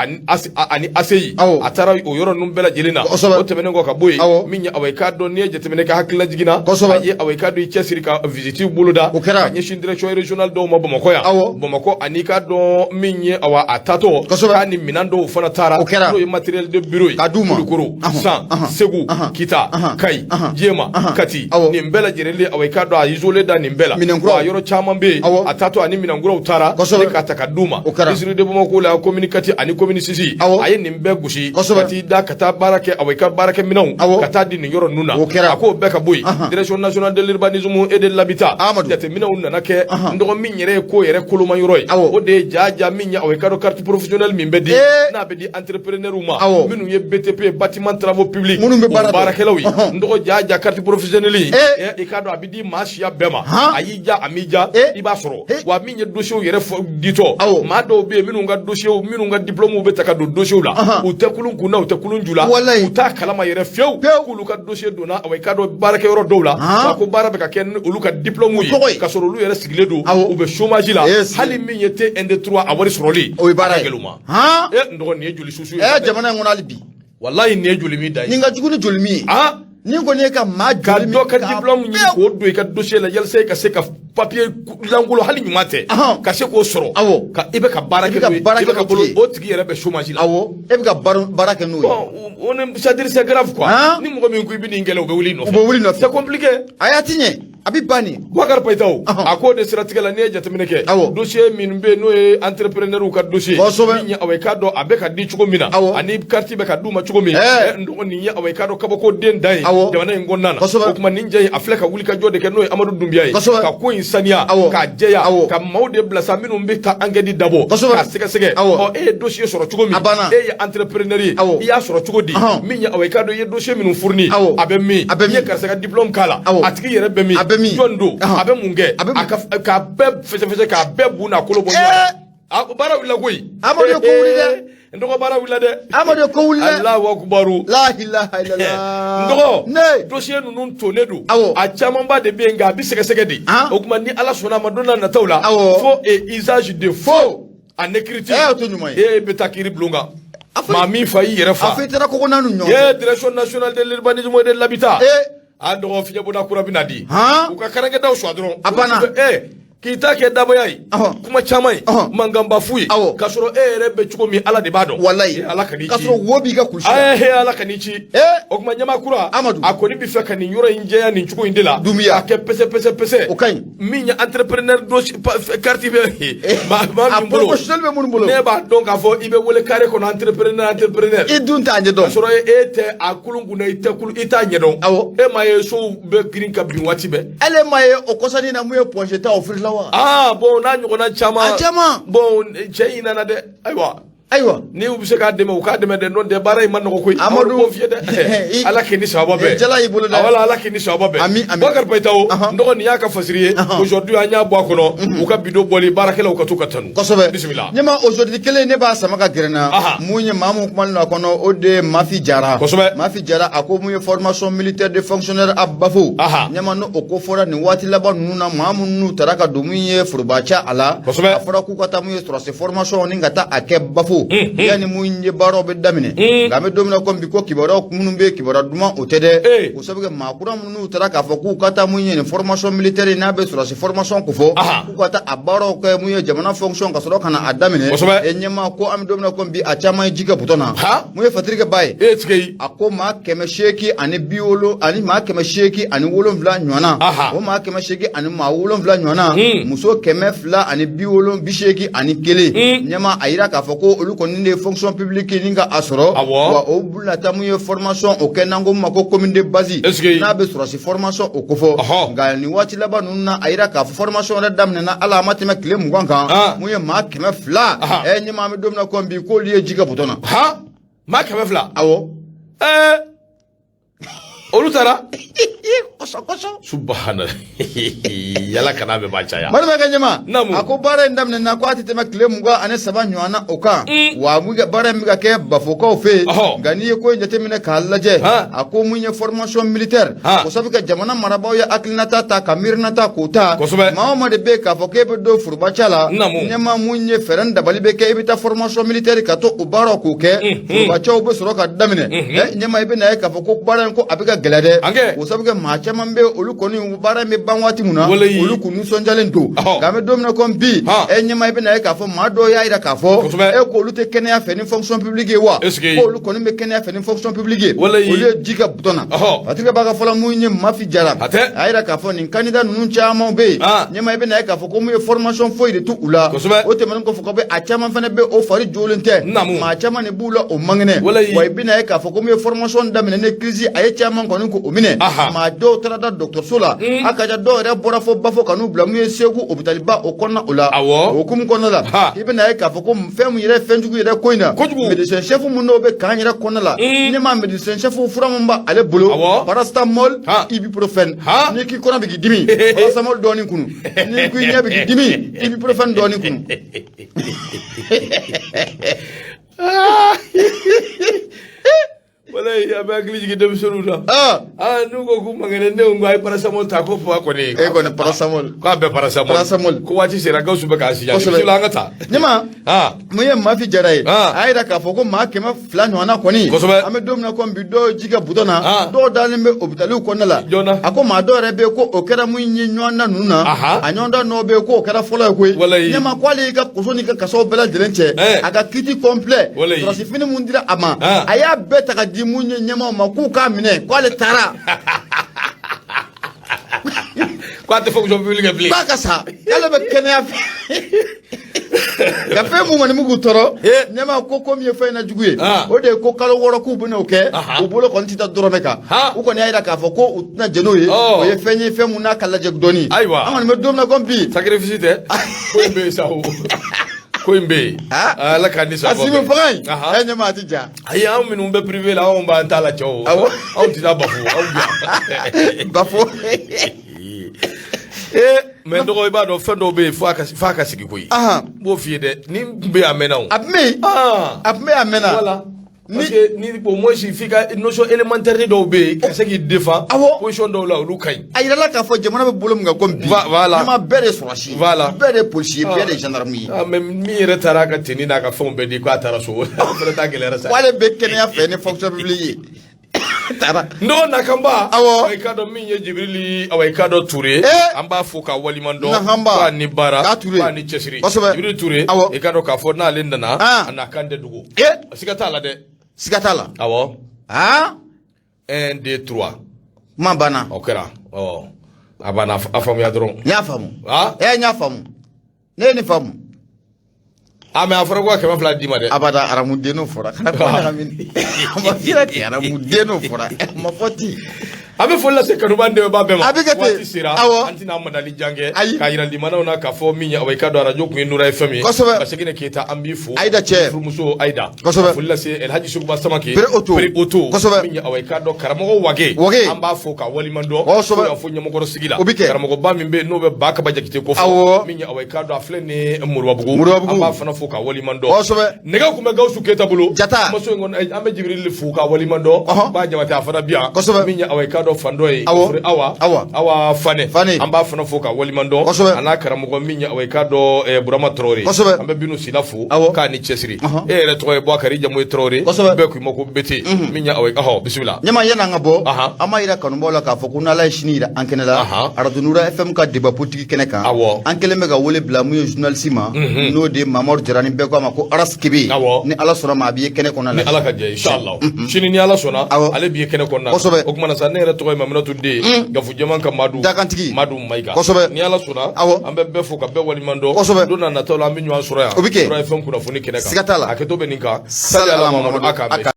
ani ACI a taara o yɔrɔ ninnu bɛɛ lajɛlen na o tɛmɛnen kɔ ka bɔ yen min ye a k'a dɔn n'i ye jateminɛ kɛ hakilila jiginna a ye a k'a dɔn i cɛsiri ka visite boloda ka ɲɛsin direction régionale dɔw ma Bamakɔ yan Bamakɔ ani k'a dɔn min ye a tatɔ k'a ni minɛn dɔw fana taara n'o ye matériel de bureau ye Kulukoro San Segu Kita Kayi Jema Kati nin bɛɛ lajɛlen a k'a dɔn a isolé da nin bɛɛ la wa yɔrɔ caman bɛ yen a tatɔ ani minɛnkuraw taara ne k'a ta ka d'u ma ministre de Bamakɔ la commune Kati ani commune Sisi a ye nin bɛɛ gosi ka t'i da ka taa baara kɛ a ka baarakɛ minɛnw ka taa di nin yɔrɔ ninnu na a k'o bɛɛ ka bɔ yen direction nationale de l'urbanisme et de l'habitat jateminɛw nana kɛ n dɔgɔ min yɛrɛ ye ko yɛrɛ koloma yɔrɔ ye o de ye jaa min ye a k'a dɔn carte professionnelle min bɛ di n'a bɛ di entrepreneur ma minnu ye BTP bâtiment travaux publics baarakɛlaw ye n dɔgɔ jaa carte professionnelle in i k'a dɔn a bɛ di maa siya bɛɛ ma a y'i ja a m'i ja i b'a sɔrɔ wa min ye dossiers yɛrɛ ditɔ maa dɔw bɛ yen minnu ka dossiers minnu ka diplômes bɛ ta ka don dossiers la u tɛ kulun kunna u tɛ kulun ju la u t'a kalama yɛrɛ fiyewu k'olu ka dossier donna a k'a dɔn baarakɛyɔrɔ dɔw la wa ko baara bɛ ka kɛ ni olu ka diplômes ye ka sɔrɔ olu yɛrɛ sigilen don u bɛ chômage la hali min ye T1D3 a wari sɔrɔli o ye baara ye n dɔgɔ nin ye joli susu ye jamana in kɔnɔ hali bi walayi nin ye joli min da ye nin ka jugu ni joli min ye ni kɔni ye ka maa joli min ka dɔ ka diplôme ɲini k'o don i ka dossier la yalisa i ka se ka papier lankolon hali ɲuman tɛ ka se k'o sɔrɔ ka i bɛ ka baara kɛ n'o ye i bɛ ka bolo o tigi yɛrɛ bɛ chômage la e bɛ ka baara kɛ n'o ye on est c'est-à-dire c'est grave quoi ni mɔgɔ min ko i bɛ nin kɛlɛ u bɛ wuli nɔfɛ u bɛ wuli nɔfɛ c'est compliqué a y'a ti ɲɛ Abibani. Bakar Paitao. A ko de siratigala ne jatemine ke. Dossier min be no e entrepreneur ka dossier. Ni awekado abeka di chugo mina. Ani karti be ka duma chugo mi. Ndo ni ya awekado kabako den dai. Jamana ngonnana. Ko kuma ninja afleka wulika jode ke no e Amadou Doumbia. Ka ko insania ka jeya ka mawde blasa minu mbita angedi dabo. Ka sege. O e dossier soro chugo mi. E ya entrepreneur ya soro chugo di. Minya awekado ye dossier minu fourni. Abe mi. Ye karseka diplôme kala. Atiki yere be mi. Jondo abe munge ka be fese ka be buna kolobo bara wila koy amado ko wulide ndoko bara wila de amado ko wulide Allahu akbaru la ilaha illallah ndoko dossier nunu tonedo a chaman ba de be nga bi sege di o kuma ni ala sona madonna na tawla faux et usage de faux en écriture et betakiri blunga mami fayi yere fa afetera ko nanu nyo direction nationale de l'urbanisme et de l'habitat ando fiye bona kura binadi uka karange daw shwa dron abana kita ke daboyai kuma chamai mangamba fui kasoro rebe chuko mi ala de bado wallahi ala kanichi kasoro wobi ga kulshi ala kanichi o kuma nyama kura akoni bi feka ni yoro inje ya ni chuko indela ake pese okay minya entrepreneur do carte be ma professionnel be mun bolo ne ba donc afo ibe wole kare ko entrepreneur idunta anje don kasoro ete akulungu na itakulu itanyedon e maye so be green cap bi wati be ele maye o kosani na muye projet offer bon na nyugona chama bon cheina na de aywa ni ubise ka deme u ka deme de non de baray man ko koy Amadou fie de ala kini sababe jala ibulu da wala ala kini sababe Bakar Paitao ndo ni yaka fasirier aujourd'hui anya bo akono u ka bido boli barakela u ka tukatanu bismillah nyama aujourd'hui kele ne ba sama ka grena munye mamu kuma na kono ode Mafi Jara ako munye formation militaire de fonctionnaire abafu nyama no okofora ni wati laba nuna mamu nu taraka dumunye furbacha ala afora ku kata munye strase formation ningata ake bafu yani munye baro be damine game domina ko bi ko kibaro munum be kibaro duma otede ko sabuge makura munu taraka foku kata munye ni formation militaire na be strase formation ko fo ku kata abaro ko munye jamana fonction ka soro kana adamine enyema ko am domina ko bi achama jiga butona munye fatrike bay ako ma keme sheki ani biolo ani ma keme sheki ani wolon vla nyona o ma keme sheki ani ma wolon vla nyona muso keme fla ani biolo bisheki ani kele nyama ayira ka foko olu ko ni fonction publique ninga asoro wa o bula tamuye formation o kenango mako commune de base na be sura si formation o kofo ngal ni wati laba nunna ayira ka formation da damne na ala matime kle muganga muye ma keme fla nyama me domna ko bi ko liye jiga butona ma keme fla olutara koso subhanallah yala kana be bachaya marma ganyama ako bare ndamne na kwati tema kile muga ane sabanyo ana oka wa muga bare miga ke bafoka fe gani ko njete mine kalaje ako munye formation militaire ko sabika jamana marabaw ya aklinata ta kamirnata kota mama de be ka foke be do furbachala nyama munye feranda balibe ke ibita formation militaire ka to ubaro ko ke furbacha be soroka damine nyama ibe na ka foko bare ko abiga gelade ko sabika macha mambe olu koni bara me banwati muna olu kunu sonjalen do game domina kon bi nyama ibe na ka fo mado ya ira ka fo ko olu te kene ya feni fonction publique wa ko olu koni me kene ya feni fonction publique olu jiga butona atika baga fola munye Mafi Jara ayira ka fo ni candidat nunu chama be nyama ibe na ka fo ko mu formation foi de tout ula o te man ko fo ko be a chama fane be o fari jolente ma chama ne bula o mangne wa ibe na ka fo ko mu formation damene ne crise ay chama ko ko o mine ma do trada docteur Sola akaja do re bora fo bafo kanu bla mu segu hôpital ba o konna ula o kum konna la ibe na ka fo ko fem yire fenjugu yire koina médecin chef mu no be kan yire konna la ni ma médecin chef furamamba ale bolo parastamol ibuprofen ni ki kona be dimi parastamol doni kunu ni ki nyabe ki dimi ibuprofen doni kunu wala ya ba gliji gidem soruda nugo ku mangene ne ngwa parasamol ta ko fo ko ne ko ne parasamol ko be parasamol ko wati sera ga su be ka si ya su la ngata nyama muye Mafi Jara ayida ka fo ko ma kema flan wana ko ni ame domna ko bi do jiga butona do dalimbe hôpital ko nala ako ma do rebe ko o kera munyi nyona nuna anyonda no be ko o kera fola ko nyama kwali ka kusoni ka kaso bela delenche aga kiti complet to si fini mundira ama aya beta ka munye nyama maku ka mine ko le tara Quoi te fonction publique bilen ba ka sa ala be kenya ka fe mu ngani mugu toro nyama ko ko mi fe na juguye o de ko kalo woro ku bu no ke o bolo kon tita dorome ka u ko ni ayira ka fo ko utna jeno ye o ye fenye fe mu na kala je doni amani me dom na gombi sacrifice te ko mbe sa o ko mbe ala kan ni sa asimi fay nyama ti ja ay am minum be privé la on ba ntala cho on tita bafu bafu mais ndogo ba do fendo be fa ka sigi koyi bo fi de ni be amena o abme amena voilà parce que ni pour moi si fika notion élémentaire do be ka sigi défend position do la lu kay ayira la ka fo jamana be bolum nga gombi voilà ma bere sorashi voilà bere policier bere gendarmerie même mi retara ka teni na ka fon be di ko atara so fele ta gelera sa wale be kenya fe ne fonction publique tara no nakamba awai kado minye jibrili awai kado ture amba fuka walimando kwa ni bara kwa ni chesiri jibrili ture e kado ka fo na lenda na anakande dugo sikatala de sikatala awo 1 2 3 mabana okera abana afamu ya dron nya famu nya famu ne famu ame afra kwa kema fla di made abada aramudeno fora kana kwa min amafira ti aramudeno fora mafoti abe folla se kanubande ba bema wati sira antina madali jange ka yira limana ona ka fo minya awai kado arajo ku nura fm ba segine keta ambifu aida che muso aida folla se el haji sukuba samaki pre auto minya awai kado karamo wage amba fo ka walimando fo nyamo goro sigila karamo ba mimbe no be baka ba jakite ko fo minya awai kado aflene murwabugo amba fana fo ka walimando nega kuma gausu keta bulo maso ngon ambe jibril fo ka walimando ba jamata afara biya minya awai kado fandoy awa fane amba fana foka walimando ana karamugo minya awai kado burama trori ambe binu silafu ka ni chesiri re toy bo akari jamoy trori be ku mako beti minya awai bismillah nyama yana ngabo ama ira kanu bola ka fokuna la shinira ankenela aradunura fm ka deba potiki keneka ankele mega wole blamu journal sima no de mamor jarani be ko mako araskibi ni ala sura ma biye kene kona ni ala ka je inshallah shini ni ala sona ale biye kene kona o kuma na sanere to mamna tudde gafu jaman ka madu maika ni ala suna ambe be fo ka be walimando dona na to la minyo ansura ya sura fm kuna funi keneka aketo be ninka sala ala mamadu aka